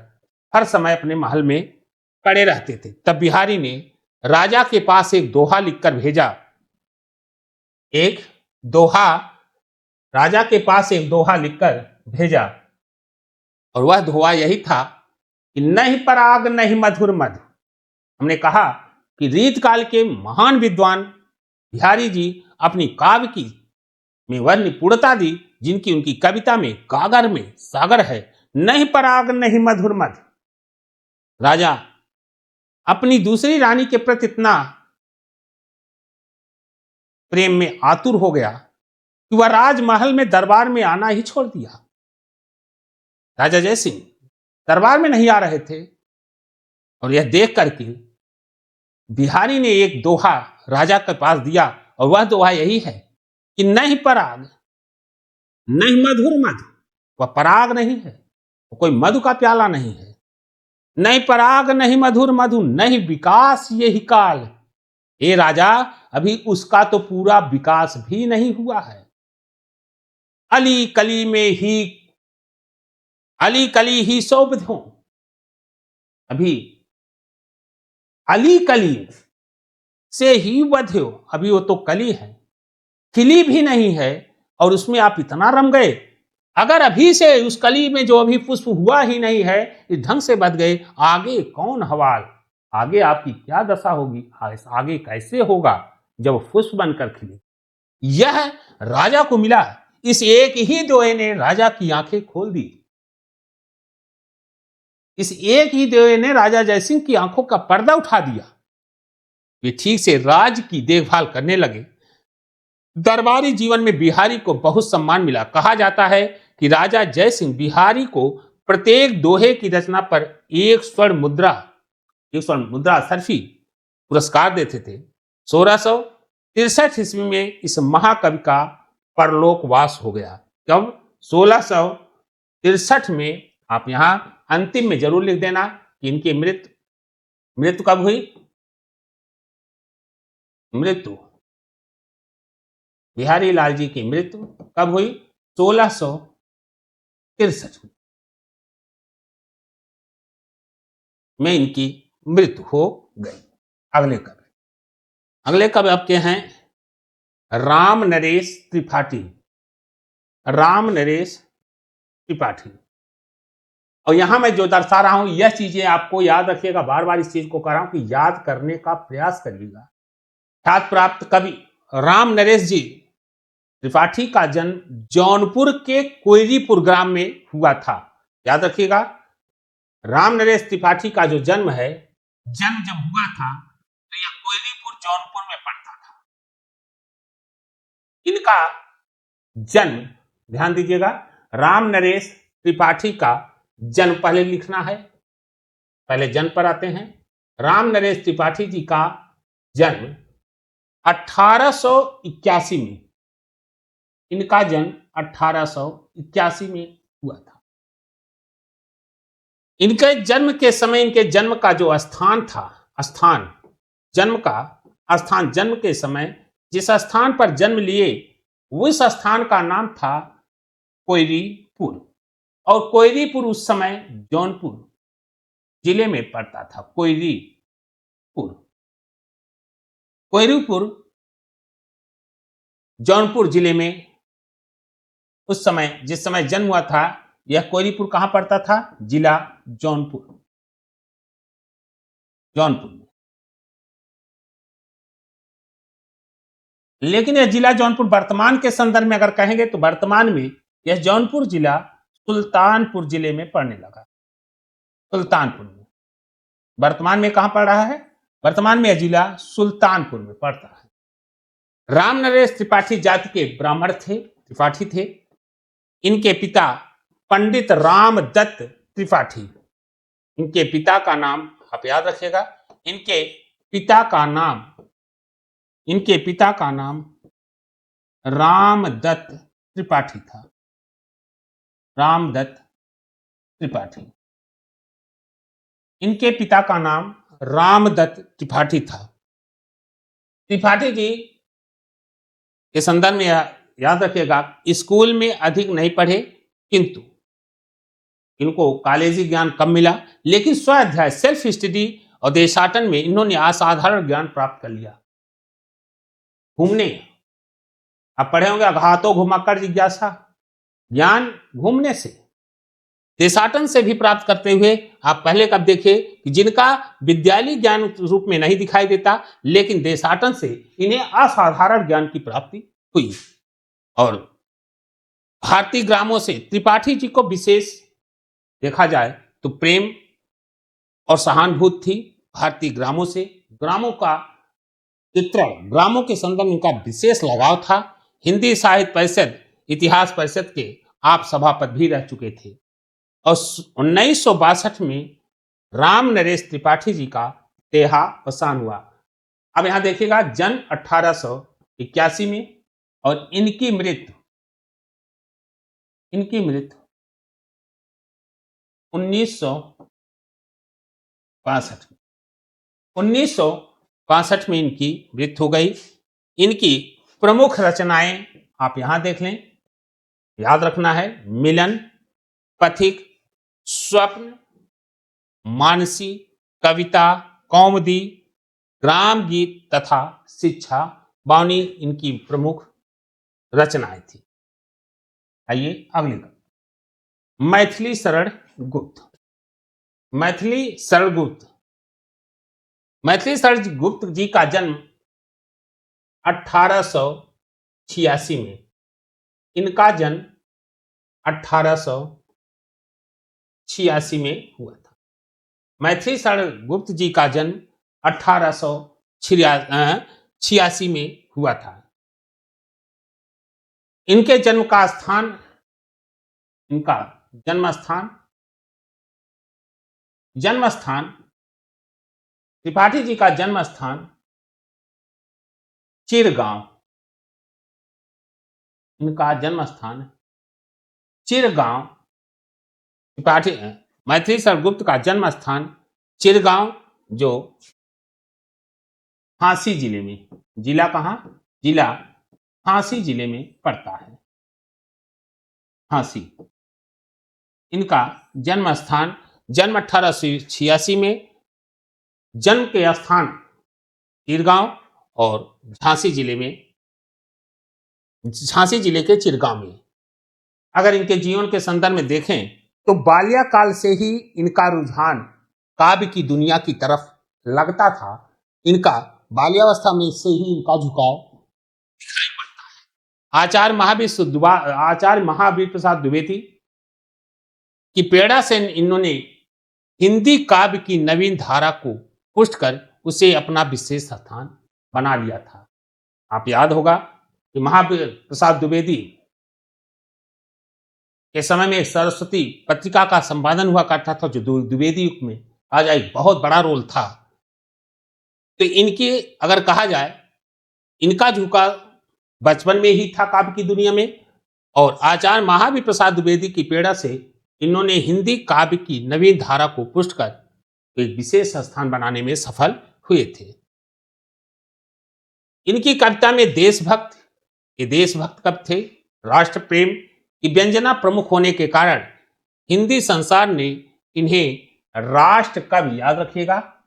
हर समय अपने महल में पड़े रहते थे। तब बिहारी ने राजा के पास एक दोहा लिखकर भेजा। राजा के पास एक दोहा लिखकर भेजा और वह दोहा यही था कि नहीं पराग नहीं मधुर मधु। हमने कहा कि रीतकाल के महान विद्वान बिहारी जी अपनी काव्य की में वह निपुणता दी जिनकी उनकी कविता में गागर में सागर है। नहीं पराग नहीं मधुर मधु। राजा अपनी दूसरी रानी के प्रति इतना प्रेम में आतुर हो गया कि वह राजमहल में दरबार में आना ही छोड़ दिया। राजा जयसिंह दरबार में नहीं आ रहे थे और यह देख करके बिहारी ने एक दोहा राजा के पास दिया और वह दोहा यही है कि नहीं पराग नहीं मधुर मधु। वह पराग नहीं है, वो कोई मधु का प्याला नहीं है। नहीं पराग नहीं मधुर मधु नहीं विकास ये ही काल। ए राजा, अभी उसका तो पूरा विकास भी नहीं हुआ है। अली कली ही शोभित हो। अभी अली कली से ही बध्यो। अभी वो तो कली है, खिली भी नहीं है और उसमें आप इतना रम गए। अगर अभी से उस कली में जो अभी पुष्प हुआ ही नहीं है इस ढंग से बध गए, आगे कौन हवाल? आगे आपकी क्या दशा होगी? आगे कैसे होगा जब पुष्प बनकर खिले? यह राजा को मिला। इस एक ही दोहे ने राजा की आंखें खोल दी। इस एक ही दोहे ने राजा जयसिंह की आंखों का पर्दा उठा दिया। वे ठीक से राज की देखभाल करने लगे। दरबारी जीवन में बिहारी को बहुत सम्मान मिला। कहा जाता है कि राजा जयसिंह बिहारी को प्रत्येक दोहे की रचना पर 1 स्वर्ण मुद्रा सर्फी पुरस्कार देते थे। 1663 ईस्वी में इस महाकवि का परलोकवास हो गया। कब? 1663 में। आप यहां अंतिम में जरूर लिख देना कि इनकी मृत्यु कब हुई? बिहारी लाल जी की मृत्यु कब हुई? 1663 में। में इनकी मृत्यु हो गई। अगले कवि आपके हैं राम नरेश त्रिपाठी। राम नरेश त्रिपाठी। और यहां मैं जो दर्शा रहा हूं यह चीजें आपको याद रखिएगा, बार बार इस चीज को कह रहा हूं कि याद करने का प्रयास करिएगा। ख्यात प्राप्त कवि राम नरेश जी त्रिपाठी का जन्म जौनपुर के कोयरीपुर ग्राम में हुआ था। याद रखिएगा, राम नरेश त्रिपाठी का जो जन्म है, जन्म जब हुआ था तो यह कोयरीपुर जौनपुर में पड़ता था। इनका जन्म, ध्यान दीजिएगा, राम नरेश त्रिपाठी का जन्म, पहले लिखना है, पहले जन्म पर आते हैं। राम नरेश त्रिपाठी जी का जन्म 1881 में, इनका जन्म 1881 में हुआ था। इनके जन्म के समय इनके जन्म का जो स्थान था, जन्म के समय जिस स्थान पर जन्म लिए उस स्थान का नाम था कोयरीपुर, और कोयरीपुर उस समय जौनपुर जिले में पड़ता था। कोयरीपुर जौनपुर जिले में उस समय, जिस समय जन्म हुआ था, यह कोयरीपुर कहां पड़ता था? जिला जौनपुर में। लेकिन यह जिला जौनपुर वर्तमान के संदर्भ में अगर कहेंगे तो वर्तमान में यह जौनपुर जिला सुल्तानपुर जिले में पड़ने लगा। सुल्तानपुर में, वर्तमान में कहां पड़ रहा है? वर्तमान में यह जिला सुल्तानपुर में पड़ता है। राम नरेश त्रिपाठी जाति के ब्राह्मण थे, त्रिपाठी थे। इनके पिता पंडित राम दत्त त्रिपाठी, इनके पिता का नाम आप याद रखिएगा, इनके पिता का नाम रामदत्त त्रिपाठी था। रामदत्त त्रिपाठी, इनके पिता का नाम रामदत्त त्रिपाठी था। त्रिपाठी जी के संदर्भ में याद रखिएगा, स्कूल में अधिक नहीं पढ़े, किंतु इनको कॉलेजी ज्ञान कम मिला, लेकिन स्वाध्याय सेल्फ स्टडी और देशाटन में इन्होंने असाधारण ज्ञान प्राप्त कर लिया। घूमने, आप पढ़े होंगे अघातो घुमाकर जिज्ञासा, ज्ञान घूमने से, देशाटन से भी प्राप्त करते हुए। आप पहले कब देखे कि जिनका विद्यालय ज्ञान रूप में नहीं दिखाई देता, लेकिन देशाटन से इन्हें असाधारण ज्ञान की प्राप्ति हुई। और भारतीय ग्रामों से त्रिपाठी जी को विशेष देखा जाए तो प्रेम और सहानुभूति थी। भारतीय ग्रामों से, ग्रामों का चित्रण, ग्रामों के संदर्भ में इनका विशेष लगाव था। हिंदी साहित्य परिषद, इतिहास परिषद के आप सभापति भी रह चुके थे। और 1962 में राम नरेश त्रिपाठी जी का देहावसान हुआ। अब यहां देखिएगा, जन्म 1881 में और इनकी मृत्यु 1962 में इनकी मृत्यु हो गई। इनकी प्रमुख रचनाएं आप यहां देख लें, याद रखना है, मिलन, पथिक, स्वप्न, मानसी, कविता, कौमुदी, ग्राम गीत तथा शिक्षा बावनी इनकी प्रमुख रचनाएं थी। आइए अगली, मैथिली शरण गुप्त। मैथिली शरण गुप्त जी का जन्म 1886 में, इनका जन्म 1886 में हुआ था। मैथिली शरण गुप्त जी का जन्म 1886 में हुआ था। इनके जन्म का स्थान, इनका जन्म स्थान त्रिपाठी जी का जन्म स्थान चिरगांव, इनका जन्म स्थान चिरगांव। त्रिपाठी मैथिली शरण गुप्त का जन्म स्थान चिरगांव, जो झांसी जिले में, जिला कहां? जिला झांसी जिले में पड़ता है, झांसी। इनका जन्म स्थान, जन्म 1886 में जन्म के स्थान चिरगांव और झांसी जिले के चिरगांव में। अगर इनके जीवन के संदर्भ में देखें तो बाल्यकाल से ही इनका रुझान काव्य की दुनिया की तरफ लगता था। इनका बाल्यावस्था में से ही इनका झुकाव आचार्य महावीर प्रसाद द्विवेदी की प्रेरणा से इन्होंने हिंदी काव्य की नवीन धारा को पुष्ट कर उसे अपना विशेष स्थान बना लिया था। आप याद होगा कि महावीर प्रसाद द्विवेदी के समय में सरस्वती पत्रिका का संपादन हुआ करता था, जो द्विवेदी युग में आज एक बहुत बड़ा रोल था। तो इनके अगर कहा जाए, इनका झुकाव बचपन में ही था काव्य की दुनिया में, और आचार्य महावीर प्रसाद द्विवेदी की प्रेरणा से इन्होंने हिंदी काव्य की नवीन धारा को पुष्ट कर एक विशेष स्थान बनाने में सफल हुए थे। इनकी कविता में देशभक्त कवि थे। राष्ट्र प्रेम की व्यंजना प्रमुख होने के कारण हिंदी संसार ने इन्हें राष्ट्र कवि, याद रखिएगा,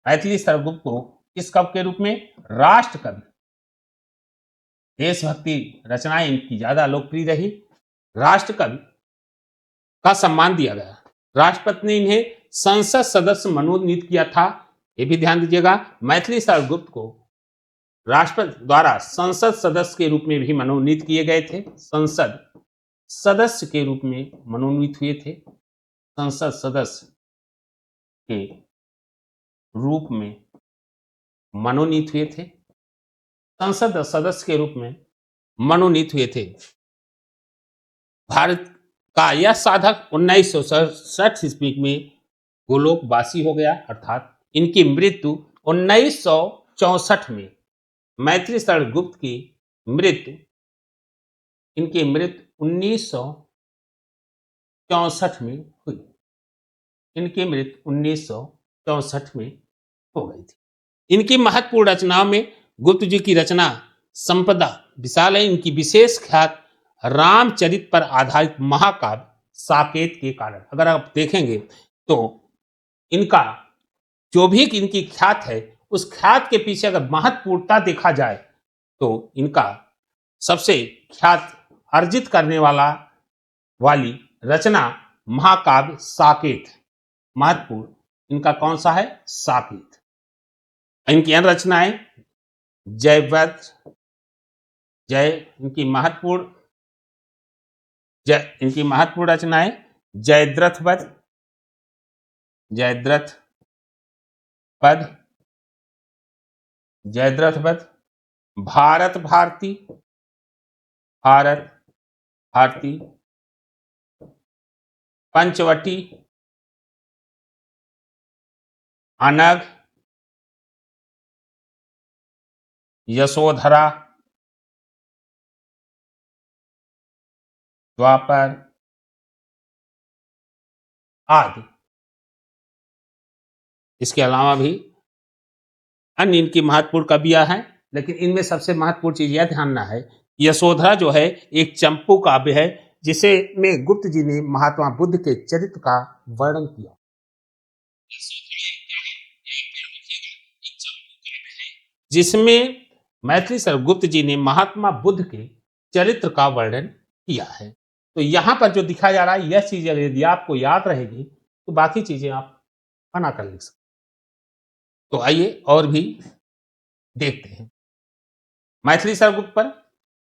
मैथिली सरगुप्त को किस कवि के रूप में? राष्ट्र कवि। देशभक्ति रचनाएं इनकी ज्यादा लोकप्रिय रही। राष्ट्र कवि का सम्मान दिया गया। राष्ट्रपति ने इन्हें संसद सदस्य मनोनीत किया था। ये भी ध्यान दीजिएगा, मैथिली सरगुप्त को राष्ट्रपति द्वारा संसद सदस्य के रूप में भी मनोनीत किए गए थे। संसद सदस्य के रूप में मनोनीत हुए थे। संसद सदस्य के रूप में मनोनीत हुए थे। संसद सदस्य के रूप में मनोनीत हुए थे। भारत का यह साधक 1967 ईस्वी में गोलोकवासी हो गया, अर्थात इनकी मृत्यु 1964 में, मैथिली सरगुप्त की मृत्यु 1964 में हुई। इनकी मृत्यु 1964 में हो गई थी। इनकी महत्वपूर्ण रचनाओं में गुप्त जी की रचना संपदा विशाल है। इनकी विशेष ख्यात रामचरित पर आधारित महाकाव्य साकेत के कारण। अगर आप देखेंगे तो इनका जो भी इनकी ख्यात है, उस ख्यात के पीछे अगर महत्वपूर्णता देखा जाए तो इनका सबसे ख्यात अर्जित करने वाली रचना महाकाव्य साकेत। महत्वपूर्ण इनका कौन सा है? साकेत। इनकी अन्य रचनाएं इनकी महत्वपूर्ण रचनाएं जयद्रथ पद, भारत भारती, पंचवटी, अनग, यशोधरा, द्वापर आदि। इसके अलावा भी अन्य इनकी महत्वपूर्ण कवियां हैं, लेकिन इनमें सबसे महत्वपूर्ण चीज यह ध्यान है, यशोधरा जो है एक चंपू काव्य है, जिसे में गुप्त जी ने महात्मा बुद्ध के चरित्र का वर्णन किया। जिसमें मैथिली सरगुप्त जी ने महात्मा बुद्ध के चरित्र का वर्णन किया है। तो यहां पर जो दिखाया जा रहा है, यह चीज यदि आपको याद रहेगी तो बाकी चीजें आप बना कर लिख सकते। तो आइए और भी देखते हैं मैथिली सरगुप्त पर।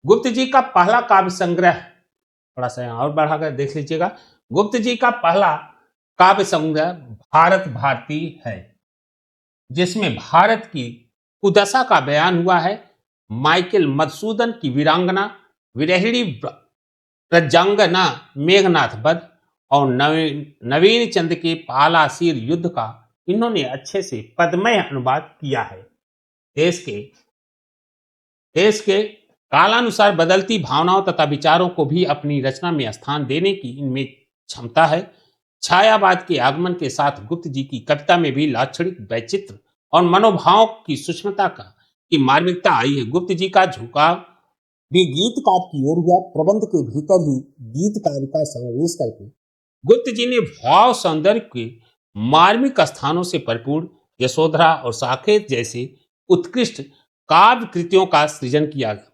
गुप्त जी का पहला काव्य संग्रह, थोड़ा सा और बढ़ाकर देख लीजिएगा। गुप्त जी का पहला काव्य संग्रह भारत भारती है, जिसमें भारत की कुदशा का बयान हुआ है। माइकल मधुसूदन की वीरांगना, विरहिणी प्रजंगना मेघनाथ वध और नवीन चंद के पालासीर युद्ध का इन्होंने अच्छे से पदमय अनुवाद किया है। देश के कालानुसार बदलती भावनाओं तथा विचारों को भी अपनी रचना में स्थान देने की इनमें क्षमता है। छायावाद के आगमन के साथ गुप्त जी की कविता में भी लाक्षणिक वैचित्र और मनोभाव की सूक्ष्मता की मार्मिकता आई है। गुप्त जी का झुकाव भी गीत काव्य की ओर हुआ। प्रबंध के भीतर ही गीत काव्य का समावेश करके गुप्त जी ने भाव सौंदर्य के मार्मिक स्थानों से परिपूर्ण यशोधरा और साकेत जैसे उत्कृष्ट काव्य कृतियों का सृजन किया गया।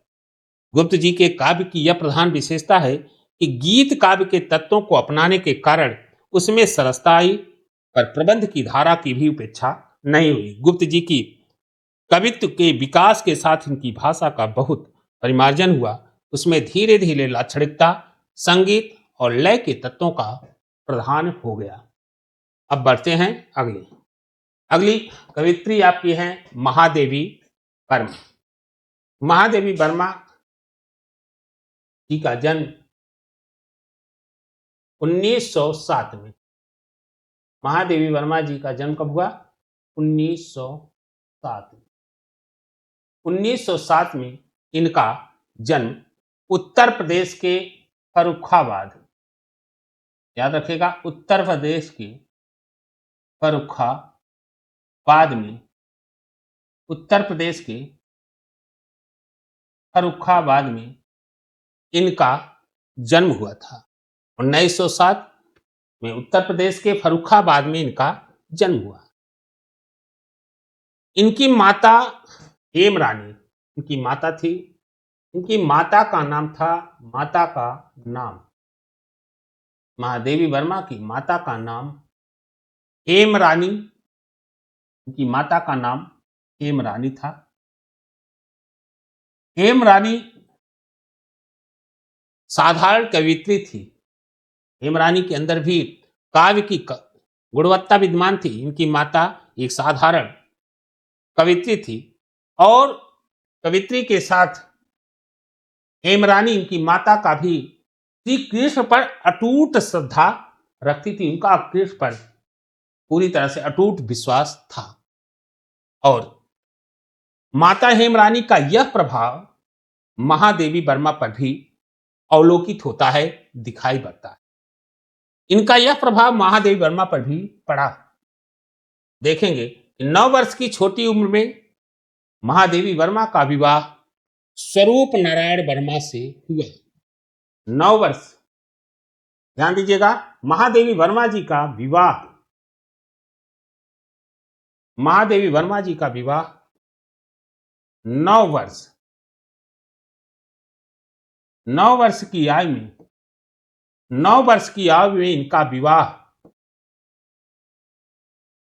गुप्त जी के काव्य की यह प्रधान विशेषता है कि गीत काव्य के तत्वों को अपनाने के कारण उसमें सरसता आई, पर प्रबंध की धारा की भी उपेक्षा नहीं हुई। गुप्त जी की कवित्व के विकास के साथ इनकी भाषा का बहुत परिमार्जन हुआ। उसमें धीरे धीरे लाक्षणिकता, संगीत और लय के तत्वों का प्रधान हो गया। अब बढ़ते हैं अगली अगली कवित्री आपकी है महादेवी वर्मा। महादेवी वर्मा जी का जन्म 1907 में। महादेवी वर्मा जी का जन्म कब हुआ? 1907 में। 1907 में इनका जन्म उत्तर प्रदेश के फर्रुखाबाद, याद रखिएगा, उत्तर प्रदेश के फर्रुखाबाद में, उत्तर प्रदेश के फर्रुखाबाद में इनका जन्म हुआ था। 1907 में उत्तर प्रदेश के फर्रुखाबाद में इनका जन्म हुआ। इनकी माता हेमरानी, इनकी माता थी, इनकी माता का नाम था, माता का नाम, महादेवी वर्मा की माता का नाम हेमरानी, इनकी माता का नाम हेमरानी था। हेमरानी साधारण कवित्री थी। हेमरानी के अंदर भी काव्य की गुणवत्ता विद्यमान थी। इनकी माता एक साधारण कवित्री थी और कवित्री के साथ हेमरानी इनकी माता का भी श्री कृष्ण पर अटूट श्रद्धा रखती थी। उनका कृष्ण पर पूरी तरह से अटूट विश्वास था और माता हेमरानी का यह प्रभाव महादेवी वर्मा पर भी अवलोकित होता है, दिखाई पड़ता है। इनका यह प्रभाव महादेवी वर्मा पर भी पड़ा। देखेंगे कि 9 वर्ष की छोटी उम्र में महादेवी वर्मा का विवाह स्वरूप नारायण वर्मा से हुआ। 9 वर्ष, ध्यान दीजिएगा, महादेवी वर्मा जी का विवाह, महादेवी वर्मा जी का विवाह 9 वर्ष, 9 वर्ष की आयु में, 9 वर्ष की आयु में इनका विवाह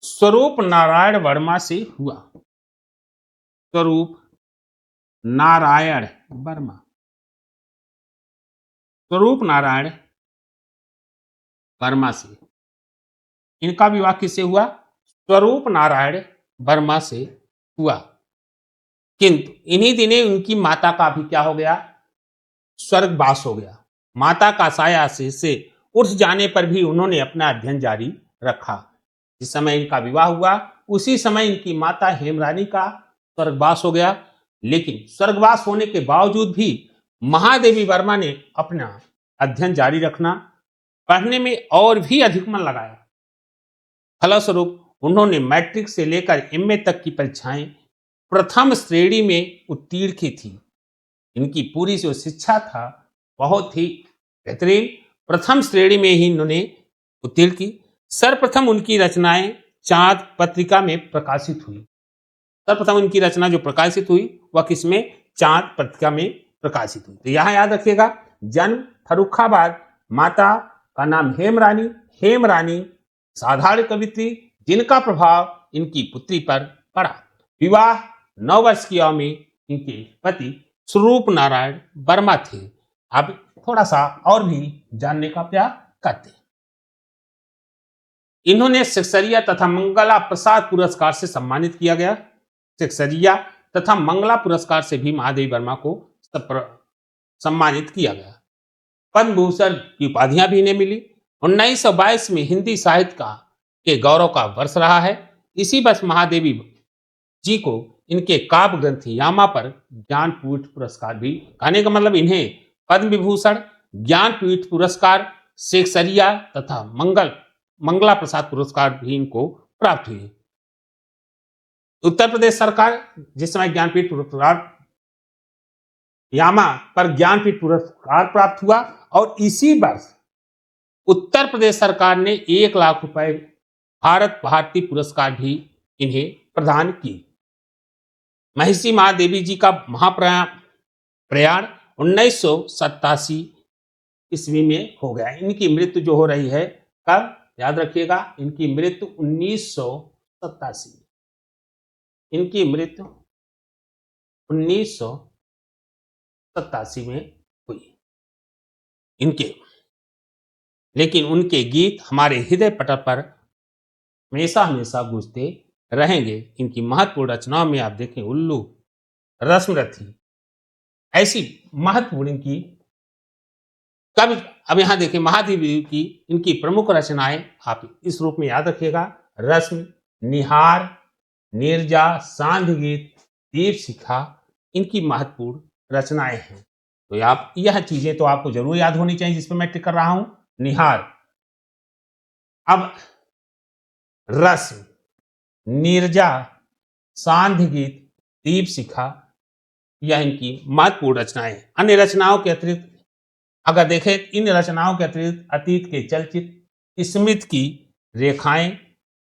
स्वरूप नारायण वर्मा से हुआ। स्वरूप नारायण वर्मा, स्वरूप नारायण वर्मा से इनका विवाह किससे हुआ? स्वरूप नारायण वर्मा से हुआ। किंतु इन्हीं दिने उनकी माता का भी क्या हो गया? स्वर्गवास हो गया। माता का साया से उठ जाने पर भी उन्होंने अपना अध्ययन जारी रखा। जिस समय इनका विवाह हुआ उसी समय इनकी माता हेमरानी का स्वर्गवास हो गया। लेकिन स्वर्गवास होने के बावजूद भी महादेवी वर्मा ने अपना अध्ययन जारी रखना, पढ़ने में और भी अधिक मन लगाया। फलस्वरूप उन्होंने मैट्रिक से लेकर एमए तक की परीक्षाएं प्रथम श्रेणी में उत्तीर्ण की थी। इनकी पूरी जो शिक्षा था बहुत ही बेहतरीन, प्रथम श्रेणी में ही इन्होंने उत्तीर्ण की। सर्वप्रथम उनकी रचनाएं चांद पत्रिका में प्रकाशित हुई। सर्वप्रथम उनकी रचना जो प्रकाशित हुई वह किसमें? चांद पत्रिका में प्रकाशित हुई। तो यहां याद रखिएगा, जन्म फर्रुखाबाद, माता का नाम हेमरानी, हेमरानी साधारण कवित्री जिनका प्रभाव इनकी पुत्री पर पड़ा। विवाह 9 वर्ष की आयु में इनके पति स्वरूप नारायण वर्मा थे। अब थोड़ा सा और भी जानने का प्रयास करते हैं। इन्होंने सेक्सरिया तथा मंगला प्रसाद पुरस्कार से सम्मानित किया गया। सेक्सरिया तथा मंगला पुरस्कार से भी महादेवी वर्मा को सम्मानित किया गया। पद्म भूषण की उपाधियां भी इन्हें मिली। 1922 में हिंदी साहित्य के गौरव का वर्ष रहा है। इसी वर्ष महादेवी जी को इनके काव्य ग्रंथ यामा पर ज्ञानपीठ पुरस्कार भी, कहने का मतलब इन्हें पद्म विभूषण, ज्ञानपीठ पुरस्कार, सेक्सरिया तथा मंगला प्रसाद पुरस्कार भी इनको प्राप्त हुए। उत्तर प्रदेश सरकार जिस समय ज्ञानपीठ पुरस्कार, यामा पर ज्ञानपीठ पुरस्कार प्राप्त हुआ और इसी वर्ष उत्तर प्रदेश सरकार ने 1 लाख रुपए भारत भारती पुरस्कार भी इन्हें प्रदान किए। महिषी महादेवी जी का महाप्रयाण 1987 ईस्वी में हो गया। इनकी मृत्यु जो हो रही है कब, याद रखिएगा, इनकी मृत्यु 1987 में, इनकी मृत्यु 1987 में हुई इनके। लेकिन उनके गीत हमारे हृदय पटल पर हमेशा हमेशा गूंजते रहेंगे। इनकी महत्वपूर्ण रचनाओं में आप देखें उल्लू, रस्मरथी, ऐसी महत्वपूर्ण इनकी कवि। अब यहां देखें महादेवी की इनकी प्रमुख रचनाएं आप इस रूप में याद रखिएगा: रस्म, निहार, नीरजा, सांध्य गीत, दीप शिखा, इनकी महत्वपूर्ण रचनाएं हैं। तो आप यह चीजें तो आपको जरूर याद होनी चाहिए जिस पर मैं टिक कर रहा हूं। निहार, अब रस्म, नीरजा, सांध्य गीत, दीप शिखा, यह इनकी महत्वपूर्ण रचनाएं। अन्य रचनाओं के अतिरिक्त अगर देखें, इन रचनाओं के अतिरिक्त अतीत के चलचित्र, स्मृति की रेखाएं,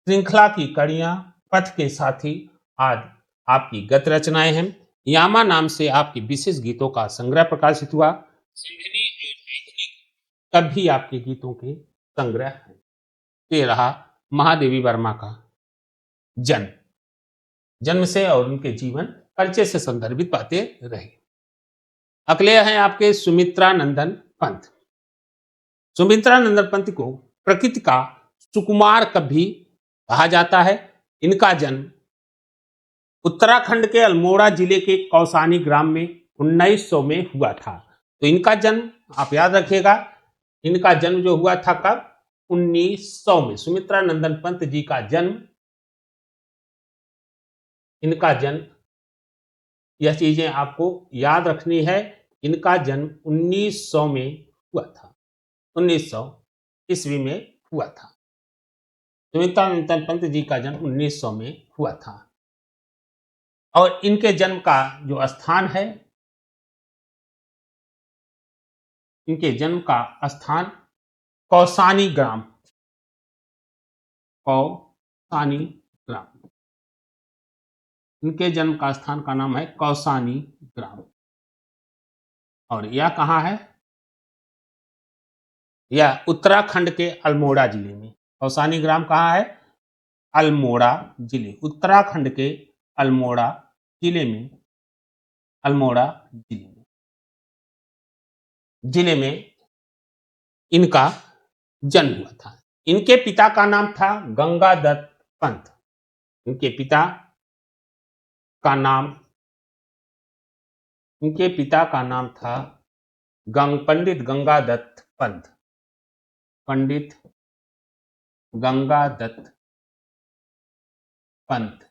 श्रृंखला की कड़ियां, पथ के साथी आदि आपकी गत रचनाएं हैं। यामा नाम से आपके विशेष गीतों का संग्रह प्रकाशित हुआ। तब भी आपके गीतों के संग्रह हैं। ये रहा महादेवी वर्मा का जन्म से और उनके जीवन परिचय से संदर्भित बातें रही। अगले हैं आपके सुमित्रा नंदन पंत। सुमित्रा नंदन पंत को प्रकृति का सुकुमार कवि भी कहा जाता है। इनका जन्म उत्तराखंड के अल्मोड़ा जिले के कौसानी ग्राम में 1900 में हुआ था। तो इनका जन्म आप याद रखिएगा, इनका जन्म जो हुआ था कब, 1900 में। सुमित्रा नंदन पंत जी का जन्म, इनका जन्म, यह चीजें आपको याद रखनी है। इनका जन्म 1900 में हुआ था, 1900 ईस्वी में हुआ था। सुमित्रा नंदन पंत जी का जन्म 1900 में हुआ था। और इनके जन्म का जो स्थान है, इनके जन्म का स्थान कौसानी ग्राम, कौसानी ग्राम, इनके जन्म का स्थान का नाम है कौसानी ग्राम। और यह कहाँ है, यह उत्तराखंड के अल्मोड़ा जिले में। कौसानी ग्राम कहाँ है, अल्मोड़ा जिले, उत्तराखंड के अल्मोड़ा जिले में, अल्मोड़ा जिले में इनका जन्म हुआ था। इनके पिता का नाम था गंगादत्त पंत। इनके पिता का नाम था पंडित गंगादत्त पंत। पंडित गंगादत्त पंत,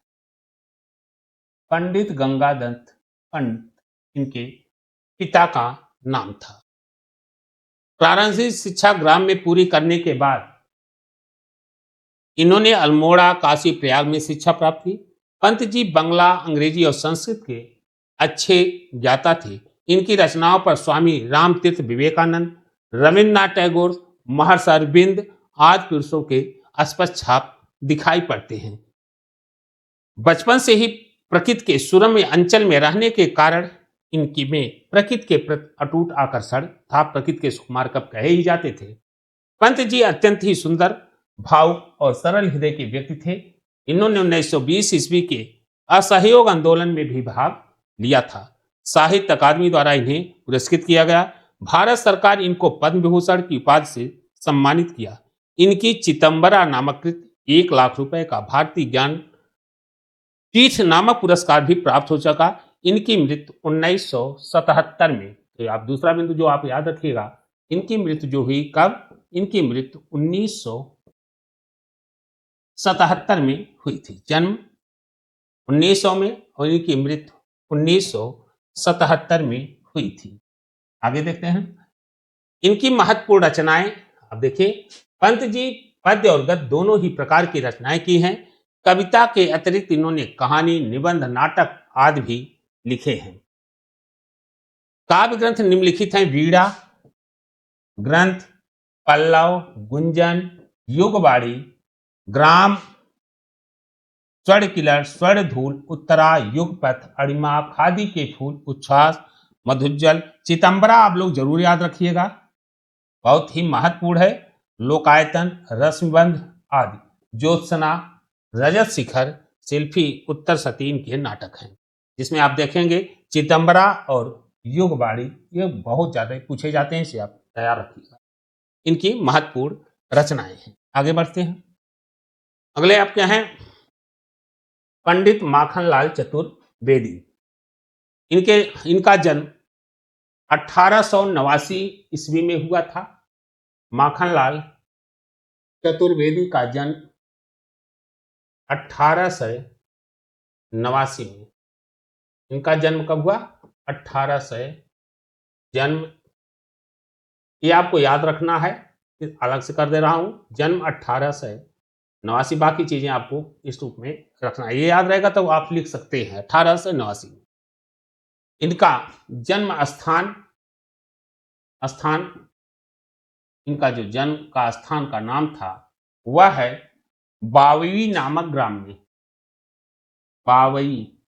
पंडित गंगादत्त पंत इनके पिता का नाम था। प्रारंभिक शिक्षा ग्राम में पूरी करने के बाद इन्होंने अल्मोड़ा, काशी, प्रयाग में शिक्षा प्राप्त की। पंत जी बंगला, अंग्रेजी और संस्कृत के अच्छे ज्ञाता थे। इनकी रचनाओं पर स्वामी रामतीर्थ विवेकानंद, रविन्द्रनाथ टैगोर, महर्षि अरविंद आदि पुरुषों के स्पष्ट छाप दिखाई पड़ते हैं। बचपन से ही प्रकृति के सुरम्य अंचल में रहने के कारण इनकी में प्रकृति के प्रति अटूट आकर्षण था। प्रकृति के सुकुमार कब कहे ही जाते थे। पंत जी अत्यंत ही सुंदर, भावुक और सरल हृदय के व्यक्ति थे। इन्होंने 1920 ईस्वी के असहयोग आंदोलन में भी भाग लिया था। साहित्य अकादमी द्वारा इन्हें पुरस्कृत किया गया। भारत सरकार इनको पद्म विभूषण की उपाधि से सम्मानित किया। इनकी चितंबरा नामक कृत 1 लाख रुपए का भारतीय ज्ञान पीठ नामक पुरस्कार भी प्राप्त हो चुका। इनकी मृत्यु 1977 में, तो आप दूसरा बिंदु जो आप याद रखिएगा, इनकी मृत्यु जो हुई कब, इनकी मृत्यु 1977 में हुई थी। जन्म 1900 में और इनकी मृत्यु 1977 में हुई थी। आगे देखते हैं इनकी महत्वपूर्ण रचनाएं। अब देखिए, पंत जी पद्य और गद्य दोनों ही प्रकार की रचनाएं की हैं। कविता के अतिरिक्त इन्होंने कहानी, निबंध, नाटक आदि भी लिखे हैं। काव्य ग्रंथ निम्नलिखित हैं: वीणा ग्रंथ, पल्लव, गुंजन, युगवाणी, ग्राम, स्वर्ण किलर, स्वर्ण धूल, उत्तरा, युगपथ, अणिमा, खादी के फूल, उच्छ्वास, मधुज्जल, चितंबरा आप लोग जरूर याद रखिएगा, बहुत ही महत्वपूर्ण है। लोकायतन, रश्मिबंध आदि, ज्योत्सना, रजत शिखर, शिल्पी, उत्तर सती इनके नाटक हैं, जिसमें आप देखेंगे चितंबरा और युगवाणी ये बहुत ज्यादा पूछे जाते हैं, इसे आप तैयार रखिएगा। इनकी महत्वपूर्ण रचनाएं हैं। आगे बढ़ते हैं। अगले आपके हैं पंडित माखनलाल चतुर्वेदी। इनका जन्म 1889 ईस्वी में हुआ था। माखनलाल चतुर्वेदी का जन्म 1889 में। इनका जन्म कब हुआ? 1800। जन्म ये आपको याद रखना है, अलग से कर दे रहा हूं, जन्म 1889। बाकी चीजें आपको इस रूप में रखना है, ये याद रहेगा तो आप लिख सकते हैं 1889 में। इनका जन्म स्थान इनका जो जन्म का स्थान का नाम था वह है बावई नामक ग्राम में। बावई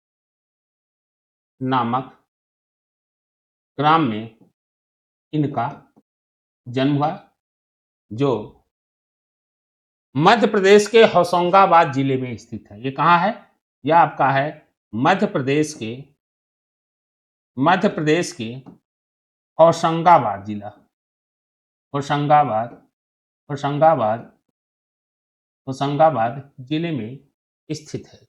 नामक ग्राम में इनका जन्म हुआ, जो मध्य प्रदेश के होशंगाबाद जिले में स्थित है। ये कहाँ है? यह आपका है मध्य प्रदेश के होशंगाबाद जिला, होशंगाबाद जिले में स्थित है।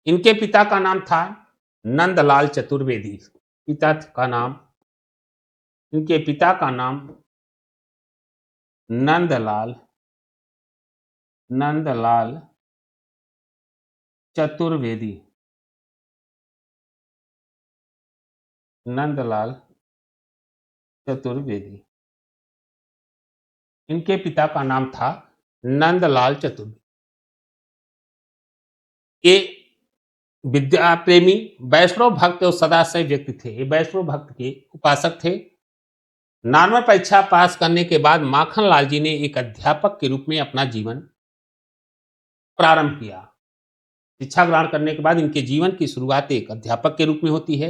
इनके पिता का नाम था नंदलाल चतुर्वेदी। इनके पिता का नाम नंदलाल चतुर्वेदी। इनके पिता का नाम था नंदलाल चतुर्वेदी। ये विद्या प्रेमी, वैष्णव भक्त और सदाशय व्यक्ति थे। ये वैष्णव भक्त के उपासक थे। नॉर्मल परीक्षा पास करने के बाद माखनलाल जी ने एक अध्यापक के रूप में अपना जीवन प्रारंभ किया। शिक्षा ग्रहण करने के बाद इनके जीवन की शुरुआत एक अध्यापक के रूप में होती है।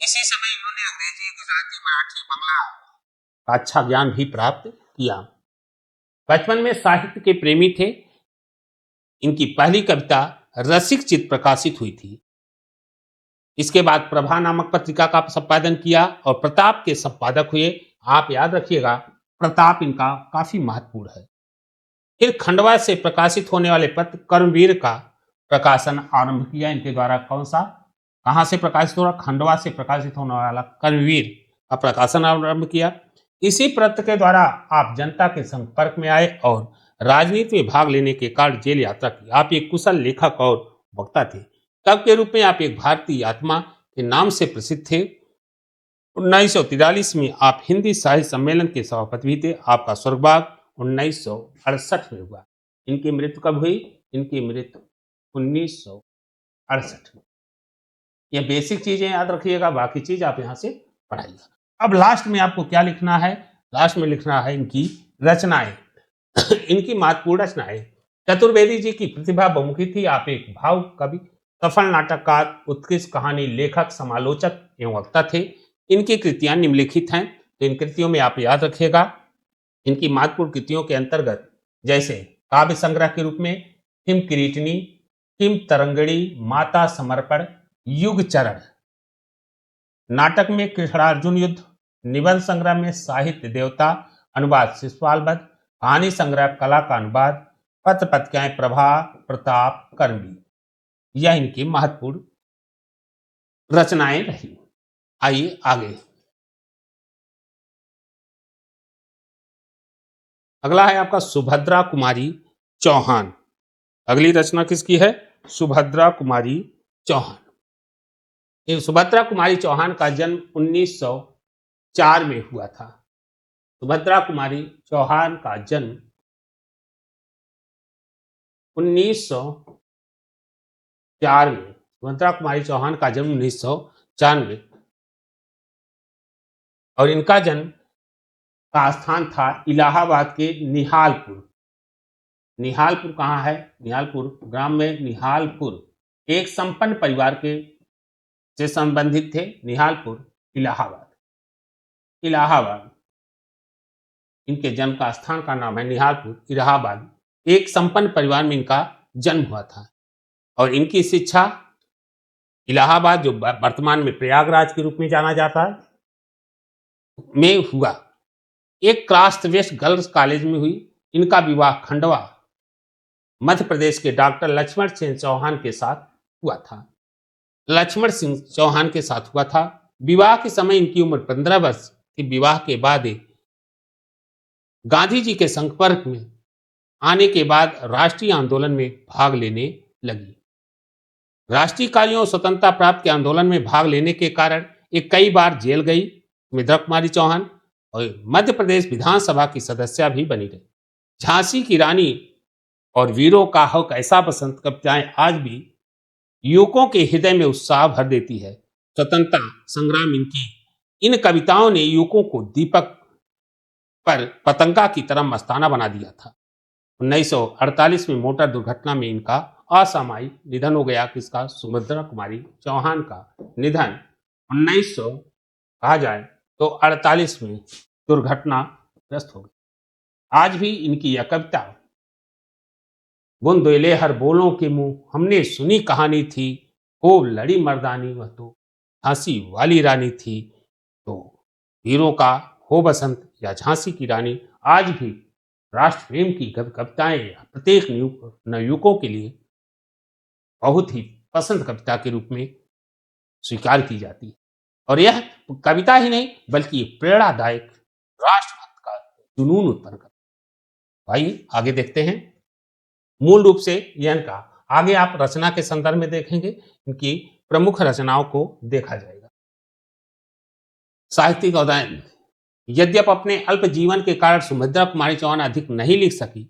इसी समय इन्होंने अंग्रेजी, गुजराती, मराठी, बांग्ला का अच्छा ज्ञान भी प्राप्त किया। बचपन में साहित्य के प्रेमी थे। इनकी पहली कविता रसिक चित्त प्रकाशित हुई थी। इसके बाद प्रभा नामक पत्रिका का संपादन किया और प्रताप के संपादक हुए। आप याद रखिएगा, प्रताप इनका काफी महत्वपूर्ण है। फिर खंडवा से प्रकाशित होने वाले पत्र कर्मवीर का प्रकाशन आरंभ किया। इनके द्वारा कौन सा, कहां से प्रकाशित हो रहा? खंडवा से प्रकाशित होने वाला कर्मवीर का प्रकाशन आरंभ किया। इसी पत्र के द्वारा आप जनता के संपर्क में आए और राजनीति में भाग लेने के कारण जेल यात्रा की। आप एक कुशल लेखक और वक्ता थे। कवि के रूप में आप एक भारतीय आत्मा के नाम से प्रसिद्ध थे। 1943 में आप हिंदी साहित्य सम्मेलन के सभापति भी थे। आपका स्वर्गवास 1968 में हुआ। इनकी मृत्यु कब हुई? इनकी मृत्यु 1968 में। ये बेसिक चीजें याद रखिएगा, बाकी चीज आप यहां से पढ़ाइएगा। अब लास्ट में आपको क्या लिखना है? लास्ट में लिखना है इनकी रचनाएं। इनकी महत्वपूर्ण रचनाएं। चतुर्वेदी जी की प्रतिभा बहुमुखी थी। आप एक भावुक कवि, सफल नाटककार, उत्कृष्ट कहानी लेखक, समालोचक एवं वक्ता थे। इनकी कृतियां निम्नलिखित हैं, तो इन कृतियों में आप याद रखिएगा। इनकी महत्वपूर्ण कृतियों के अंतर्गत जैसे काव्य संग्रह के रूप में हिम किरीटनी, हिम तरंगड़ी, माता समर्पण, युग चरण, नाटक में कृष्णार्जुन युद्ध, निबंध संग्रह में साहित्य देवता, अनुवाद शिशुपाल, कहानी संग्रह कला का अनुवाद, पत्र पत्रिकाएं प्रभा, प्रताप, कर्मवीर, यह इनकी महत्वपूर्ण रचनाएं रही। आइए आगे। अगला है आपका सुभद्रा कुमारी चौहान। अगली रचना किसकी है? सुभद्रा कुमारी चौहान। ये सुभद्रा कुमारी चौहान का जन्म 1904 में हुआ था। सुभद्रा कुमारी चौहान का जन्म 1904 में। सुभद्रा कुमारी चौहान का जन्म 1904 में, और इनका जन्म का स्थान था इलाहाबाद के निहालपुर कहाँ है? निहालपुर ग्राम में निहालपुर एक संपन्न परिवार के से संबंधित थे। निहालपुर इलाहाबाद, इलाहाबाद इनके जन्म का स्थान का नाम है निहालपुर इलाहाबाद। एक संपन्न परिवार में इनका जन्म हुआ था और इनकी शिक्षा इलाहाबाद, जो वर्तमान में प्रयागराज के रूप में जाना जाता है, में हुआ। एक क्लास वेस्ट गर्ल्स कॉलेज में हुई। इनका विवाह खंडवा मध्य प्रदेश के डॉक्टर लक्ष्मण सिंह चौहान के साथ हुआ था। लक्ष्मण सिंह चौहान के साथ हुआ था। विवाह के समय इनकी उम्र 15 वर्ष थी। विवाह के बाद गांधी जी के संपर्क में आने के बाद राष्ट्रीय आंदोलन में भाग लेने लगी। राष्ट्रीय कार्यों और स्वतंत्रता प्राप्त के आंदोलन में भाग लेने के कारण ये कई बार जेल गई। सुमित्रा कुमारी चौहान और मध्य प्रदेश विधानसभा की सदस्य भी बनी रही। झांसी की रानी और वीरों का हक ऐसा बसंत कविताएं आज भी युवकों के हृदय में उत्साह भर देती है। स्वतंत्रता संग्राम इनकी इन कविताओं ने युवकों को दीपक पर पतंगा की तरह मस्ताना बना दिया था। 1948 में मोटर दुर्घटना में इनका असामयिक निधन हो गया। किसका? सुमित्रा कुमारी चौहान का निधन 1900 कहा जाए तो 48 में दुर्घटनाग्रस्त हो गई। आज भी इनकी यह कविता, बुंदेले हर बोलों के मुंह हमने सुनी कहानी थी, खूब लड़ी मर्दानी वह तो झांसी वाली रानी थी। तो वीरों का हो बसंत या झांसी की रानी आज भी राष्ट्र प्रेम की कविताएं प्रत्येक नवयुवकों के लिए बहुत ही पसंद कविता के रूप में स्वीकार की जाती है। और यह कविता ही नहीं बल्कि प्रेरणादायक राष्ट्रभक्त का जुनून उत्पन्न करती है। आइए आगे देखते हैं। मूल रूप से यह इनका, आगे आप रचना के संदर्भ में देखेंगे, इनकी प्रमुख रचनाओं को देखा जाएगा। साहित्यिक अध्ययन। यद्यप अपने अल्प जीवन के कारण सुमित्रा कुमारी चौहान अधिक नहीं लिख सकी,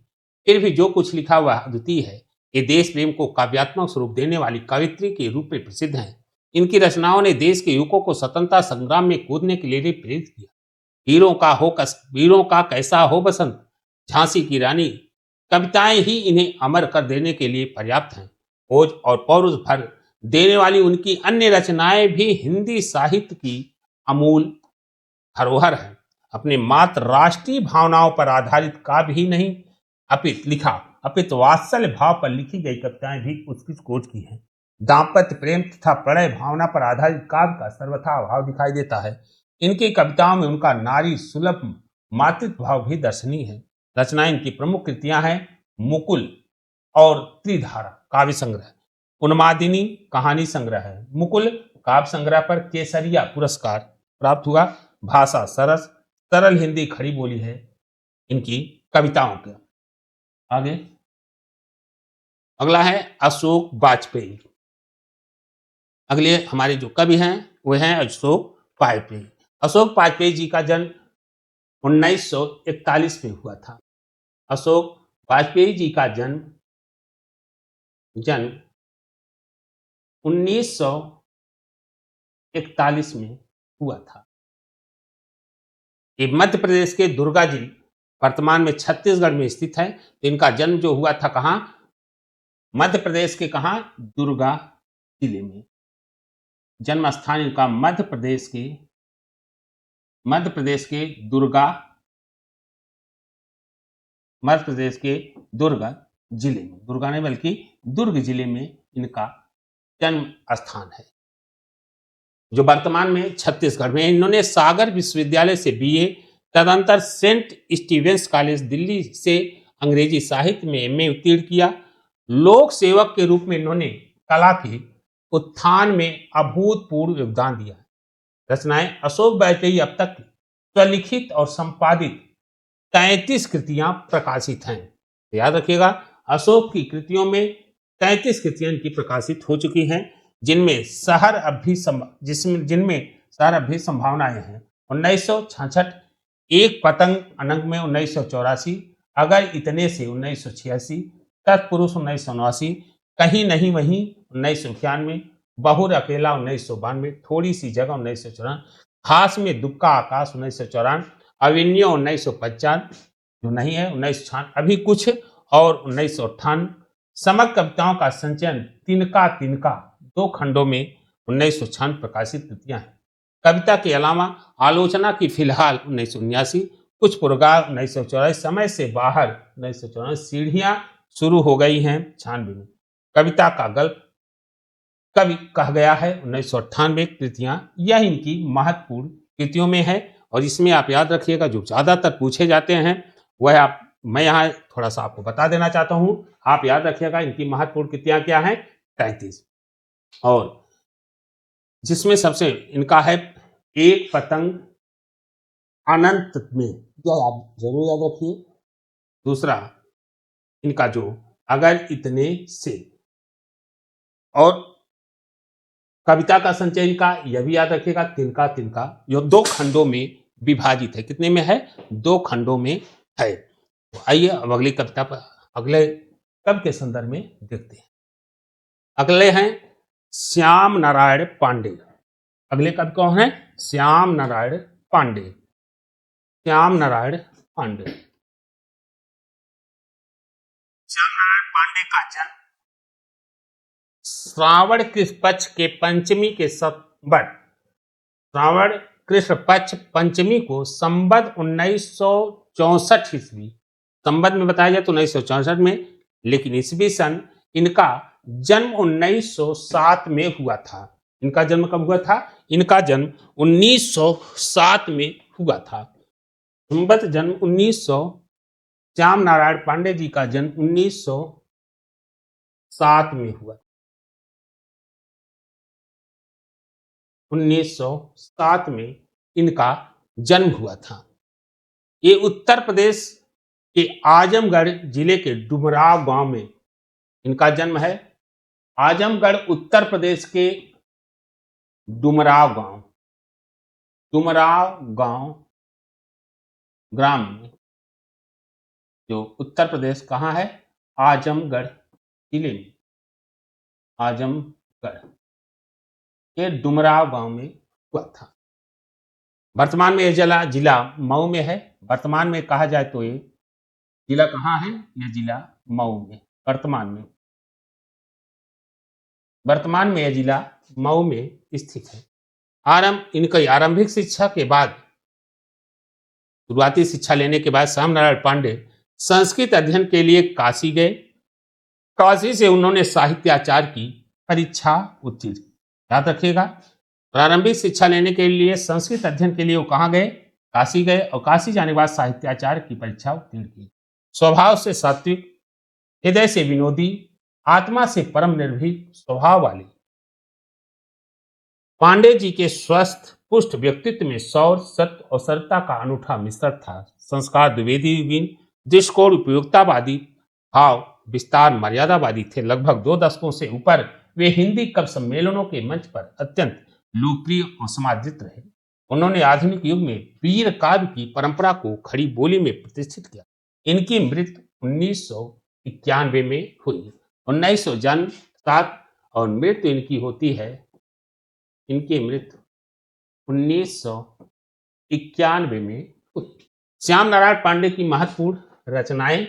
फिर भी जो कुछ लिखा वह अद्वितीय है। ये देश प्रेम को काव्यात्मक स्वरूप देने वाली कवित्री के रूप में प्रसिद्ध हैं। इनकी रचनाओं ने देश के युवकों को स्वतंत्रता संग्राम में कूदने के लिए प्रेरित किया। वीरों का कैसा हो बसंत, झांसी की रानी कविताएं ही इन्हें अमर कर देने के लिए पर्याप्त हैं। खोज और पौरुष भर देने वाली उनकी अन्य रचनाएं भी हिंदी साहित्य की अमूल धरोहर है। अपने मात्र राष्ट्रीय भावनाओं पर आधारित काव्य ही नहीं अपित वात्सल्य भाव पर लिखी गई कविताएं भी उसकी खोज की हैं। दाम्पत्य प्रेम तथा प्रणय भावना पर आधारित काव्य का सर्वथा अभाव दिखाई देता है। इनकी कविताओं में उनका नारी सुलभ मातृत्व भाव भी दर्शनीय है। रचनाएं इनकी प्रमुख कृतियां हैं मुकुल और त्रिधारा काव्य संग्रह, उन्मादिनी कहानी संग्रह है। मुकुल काव्य संग्रह पर केसरिया पुरस्कार प्राप्त हुआ। भाषा सरस सरल हिंदी खड़ी बोली है इनकी कविताओं के। आगे अगला है अशोक वाजपेयी। अगले हमारे जो कवि हैं वो हैं अशोक वाजपेयी। अशोक वाजपेयी जी का जन्म 1941 में हुआ था। अशोक वाजपेयी जी का जन्म 1941 में हुआ था। ये मध्य प्रदेश के दुर्गा जिले, वर्तमान में छत्तीसगढ़ में स्थित है। तो इनका जन्म जो हुआ था कहाँ? मध्य प्रदेश के कहाँ? दुर्गा जिले में। जन्म स्थान इनका मध्य प्रदेश के दुर्ग जिले में, दुर्गा नहीं बल्कि दुर्ग जिले में इनका जन्म स्थान है, जो वर्तमान में छत्तीसगढ़ में। इन्होंने सागर विश्वविद्यालय से बीए, तदंतर सेंट स्टीवेंस कॉलेज दिल्ली से अंग्रेजी साहित्य में एमए उत्तीर्ण किया। लोक सेवक के रूप में इन्होंने कला के उत्थान में अभूतपूर्व योगदान दिया। रचनाएं अशोक वाजपेयी अब तक स्वलिखित और संपादित 33 कृतियां प्रकाशित हैं। याद रखिएगा, अशोक की कृतियों में 33 कृतियां इनकी प्रकाशित हो चुकी हैं, जिनमें शहर अभी संभावनाएं हैं। 1966, एक पतंग अनंग में 1984, अगर इतने से 1986, तत्पुरुष 1989, कहीं नहीं वहीं 1991, बहुर अकेला 1992, थोड़ी सी जगह 1994, खास में दुक्का आकाश 1994, अविन्यो 1955 जो नहीं है 1996, अभी कुछ और 1998। समग्र कविताओं का संचयन तिनका तिनका 2 खंडों में 1996 प्रकाशित कृतियां हैं। कविता के अलावा आलोचना की फिलहाल 1979, कुछ पुरस्कार 1984, समय से बाहर 1994, सीढ़ियां शुरू हो गई हैं 96 में। कविता का गल्प कवि कहा गया है 1998 कृतियां, यह इनकी महत्वपूर्ण कृतियों में है। और इसमें आप याद रखिएगा जो ज्यादातर पूछे जाते हैं वह आप मैं यहाँ थोड़ा सा आपको बता देना चाहता हूं। आप याद रखिएगा इनकी महत्वपूर्ण कृतियां क्या हैं, 33। और जिसमें सबसे इनका है एक पतंग अनंत में, यह आप जरूर याद रखिए। दूसरा इनका जो अगर इतने से, और कविता का संचय का यह भी याद रखिएगा तिनका तिनका, जो 2 खंडों में विभाजित है। कितने में है, 2 खंडों में है। तो आइए अब अगली कविता पर अगले कवि के संदर्भ में देखते हैं। अगले हैं श्याम नारायण पांडे। अगले कवि कौन है, श्याम नारायण पांडे। श्याम नारायण पांडे, श्याम नारायण पांडे का जन्म श्रावण कृष्ण पक्ष के पंचमी के संवत, श्रावण कृष्ण पक्ष पंचमी को संवत 1964 ईस्वी, संवत में बताया जाए तो 1964 में, लेकिन ईस्वी सन इनका जन्म 1907 में हुआ था। इनका जन्म कब हुआ था, इनका जन्म 1907 में हुआ था। संवत जन्म 1900, श्याम नारायण पांडे जी का जन्म 1907 में हुआ। 1907 में इनका जन्म हुआ था। ये उत्तर प्रदेश के आजमगढ़ जिले के डुमराव गांव में इनका जन्म है। आजमगढ़ उत्तर प्रदेश के डुमराव गांव ग्राम में, जो उत्तर प्रदेश कहाँ है, आजमगढ़ जिले में, आजमगढ़ के डुमराव गांव में हुआ था। वर्तमान में यह जिला मऊ में है। वर्तमान में कहा जाए तो ये जिला कहाँ है, यह जिला मऊ में, वर्तमान में यह जिला मऊ में स्थित है। इनकी आरंभिक शिक्षा के बाद, शुरुआती शिक्षा लेने के बाद श्याम नारायण पांडे संस्कृत अध्ययन के लिए काशी गए। काशी से उन्होंने साहित्याचार्य की परीक्षा उत्तीर्ण, याद रखिएगा, प्रारंभिक शिक्षा लेने के लिए संस्कृत अध्ययन के लिए वो कहाँ गए, काशी गए, और काशी जाने के बाद साहित्याचार्य की परीक्षा उत्तीर्ण की। स्वभाव से सात्विक, हृदय से विनोदी, आत्मा से परम निर्भीक स्वभाव वाले पांडे जी के स्वस्थ पुष्ट व्यक्तित्व में शौर्य, सत्य और सरलता का अनूठा मिश्रण था। संस्कार द्विवेदी, दृष्टिकोण उपयोगितावादी, भाव विस्तार मर्यादावादी थे। लगभग 2 दशकों से ऊपर वे हिंदी कवि सम्मेलनों के मंच पर अत्यंत लोकप्रिय और समादृत रहे। उन्होंने आधुनिक युग में वीर काव्य की परंपरा को खड़ी बोली में प्रतिष्ठित किया। इनकी मृत्यु 1991 में हुई। 1900 जन्म 7 और मृत्यु इनकी होती है, इनकी मृत्यु 1991 में हुई। श्याम नारायण पांडे की महत्वपूर्ण रचनाएं,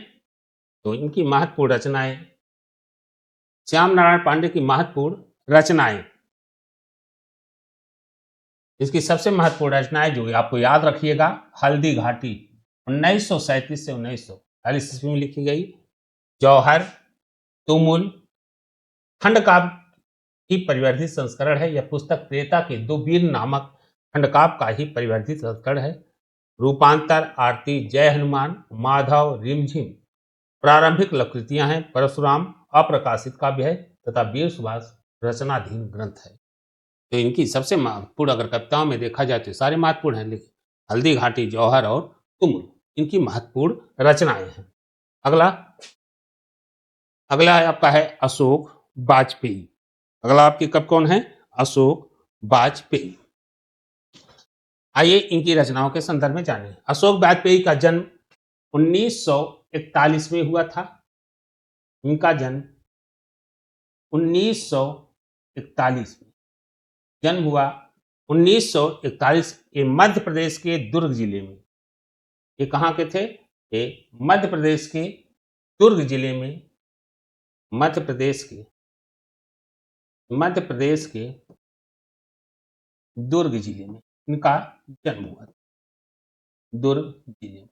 तो इनकी महत्वपूर्ण रचनाएं, श्याम नारायण पांडे की महत्वपूर्ण रचनाएं, इसकी सबसे महत्वपूर्ण रचनाएं जो आपको याद रखिएगा, हल्दी घाटी 1937 से 1940 ईस्वी में लिखी गई, जौहर, तुमुल खंडकाव्य की परिवर्धित संस्करण है। यह पुस्तक प्रेता के 2 वीर नामक खंडकाव्य का ही परिवर्धित संस्करण है। रूपांतर, आरती, जय हनुमान, माधव, रिमझिम प्रारंभिक कृतियां हैं। परशुराम अप्रकाशित काव्य है तथा वीर सुभाष रचनाधीन ग्रंथ है। तो इनकी सबसे महत्वपूर्ण अगर कविताओं में देखा जाए तो सारे महत्वपूर्ण हैं, लेकिन हल्दी घाटी, जौहर और तुमुल इनकी महत्वपूर्ण रचनाएं हैं। अगला है आपका है अशोक वाजपेयी। अगला आपके कवि कौन है, अशोक वाजपेयी। आइए इनकी रचनाओं के संदर्भ में जानें। अशोक वाजपेयी का जन्म 1941 में हुआ था। इनका जन्म 1941 में जन्म हुआ। 1941 ये मध्य प्रदेश के दुर्ग जिले में, ये कहाँ के थे, ये मध्य प्रदेश के दुर्ग जिले में मध्य प्रदेश के दुर्ग जिले में इनका जन्म हुआ था। दुर्ग जिले में,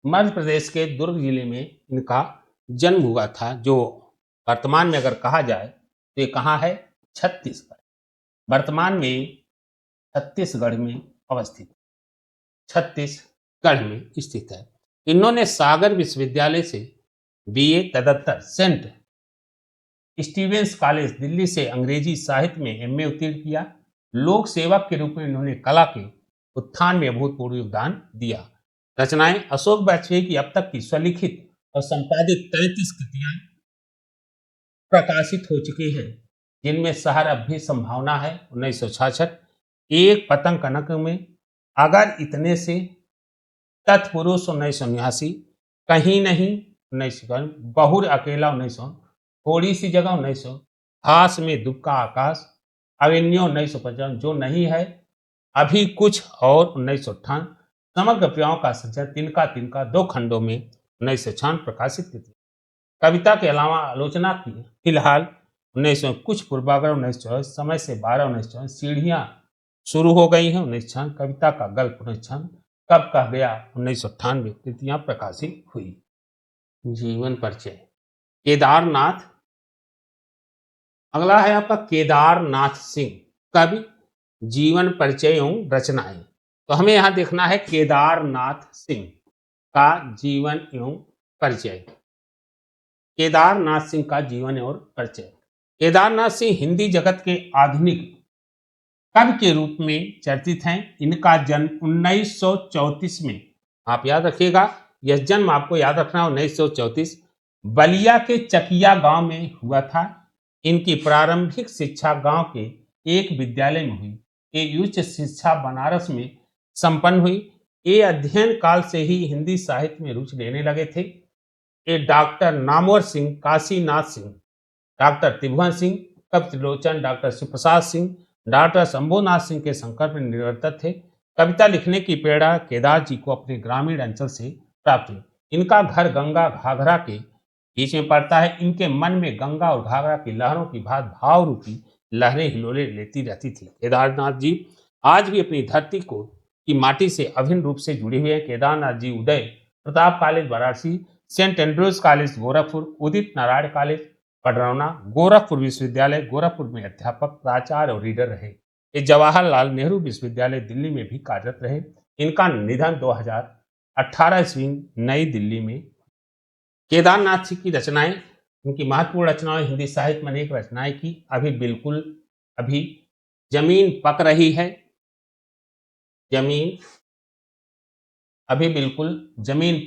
मध्य प्रदेश के दुर्ग जिले में इनका जन्म हुआ था, जो वर्तमान में अगर कहा जाए तो ये कहाँ है? छत्तीसगढ़। वर्तमान में छत्तीसगढ़ में अवस्थित, छत्तीसगढ़ में स्थित है। इन्होंने सागर विश्वविद्यालय से बीए, तदत्तर सेंट स्टीवेंस कॉलेज दिल्ली से अंग्रेजी साहित्य में एमए उत्तीर्ण किया। लोक सेवक के रूप में इन्होंने कला के उत्थान में अभूतपूर्व योगदान दिया। रचनाएं अशोक वाजपेयी की अब तक की स्वलिखित और संपादित 33 कृतियां प्रकाशित हो चुकी हैं, जिनमें शहर अब भी संभावना है 1966, एक पतंग कनक में, अगर इतने से, तत्पुरुष 1989, कहीं नहीं 1951, बहुर अकेला 1900, थोड़ी सी जगह 1900, हास में दुबका आकाश, अवेन्यू 1955, जो नहीं है अभी कुछ और 1958, समग्र प्रियाओं का संचय तिनका तिनका 2 खंडों में 1996 प्रकाशित की थी। कविता के अलावा आलोचना की फिलहाल 1900, कुछ पूर्वाग्रह 1924, समय से 12 1924, सीढ़ियां शुरू हो गई हैं 1996, कविता का गल्प 1996, कब कह गया 1998 कृतियां प्रकाशित हुई। जीवन परिचय केदारनाथ, अगला है आपका केदारनाथ सिंह, कवि, जीवन परिचय एवं रचनाएं। तो हमें यहां देखना है केदारनाथ सिंह का जीवन एवं परिचय। केदारनाथ सिंह का जीवन और परिचय। केदारनाथ सिंह हिंदी जगत के आधुनिक कवि के रूप में चर्चित हैं। इनका जन्म 1934 में, आप याद रखिएगा, यह जन्म आपको याद रखना 1934 बलिया के चकिया गांव में हुआ था। इनकी प्रारंभिक शिक्षा गांव के एक विद्यालय में हुई। ये उच्च शिक्षा बनारस में संपन्न हुई। ये अध्ययन काल से ही हिंदी साहित्य में रुचि लेने लगे थे। ये डॉक्टर नामवर सिंह, काशीनाथ सिंह, डॉक्टर त्रिभुवन सिंह, कवि त्रिलोचन, डॉक्टर शिवप्रसाद सिंह, डॉक्टर शंभुनाथ सिंह के संकल्प में निरंतर थे। कविता लिखने की प्रेरणा केदार जी को अपने ग्रामीण अंचल से प्राप्त हुई। इनका घर गंगा घाघरा के बीच में पड़ता है। इनके मन में गंगा और घाघरा की लहरों की भात भाव रूपी लहरें हिलोले लेती रहती थी। केदारनाथ जी आज भी अपनी धरती को की माटी से अभिन्न रूप से जुड़े हुए हैं। Kedarnath ji Uday Pratap college Varanasi, saint Andrew's college Gorakhpur, Udit Narayan college Padrauna, Gorakhpur विश्वविद्यालय गोरखपुर में अध्यापक, प्राचार्य और रीडर रहे। ये जवाहरलाल नेहरू विश्वविद्यालय दिल्ली में भी कार्यरत रहे। इनका निधन 2018 ईस्वी नई दिल्ली में। केदारनाथ जी की रचनाएं, उनकी महत्वपूर्ण रचनाएं, हिंदी साहित्य में अनेक रचनाएं की। अभी जमीन पक रही है, जमीन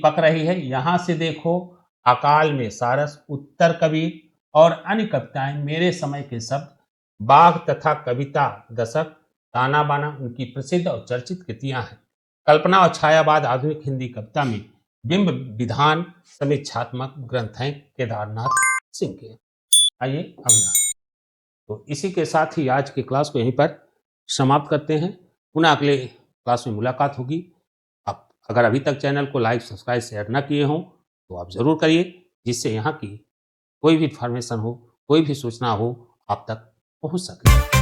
पक रही है, यहां से देखो, अकाल में सारस, उत्तर कबीर और अन्य कविताएं, मेरे समय के शब्द, बाघ तथा कविता दशक, ताना बाना उनकी प्रसिद्ध और चर्चित कृतियां हैं। कल्पना और छायावाद आधुनिक हिंदी कविता में बिंब विधान समीक्षात्मक ग्रंथ हैं केदारनाथ सिंह के। आइए अगला। तो इसी के साथ ही आज की क्लास को यहीं पर समाप्त करते हैं। पुनः अगले क्लास में मुलाकात होगी। आप अगर अभी तक चैनल को लाइक, सब्सक्राइब, शेयर न किए हों तो आप ज़रूर करिए, जिससे यहाँ की कोई भी इन्फॉर्मेशन हो, कोई भी सूचना हो, आप तक पहुँच सके।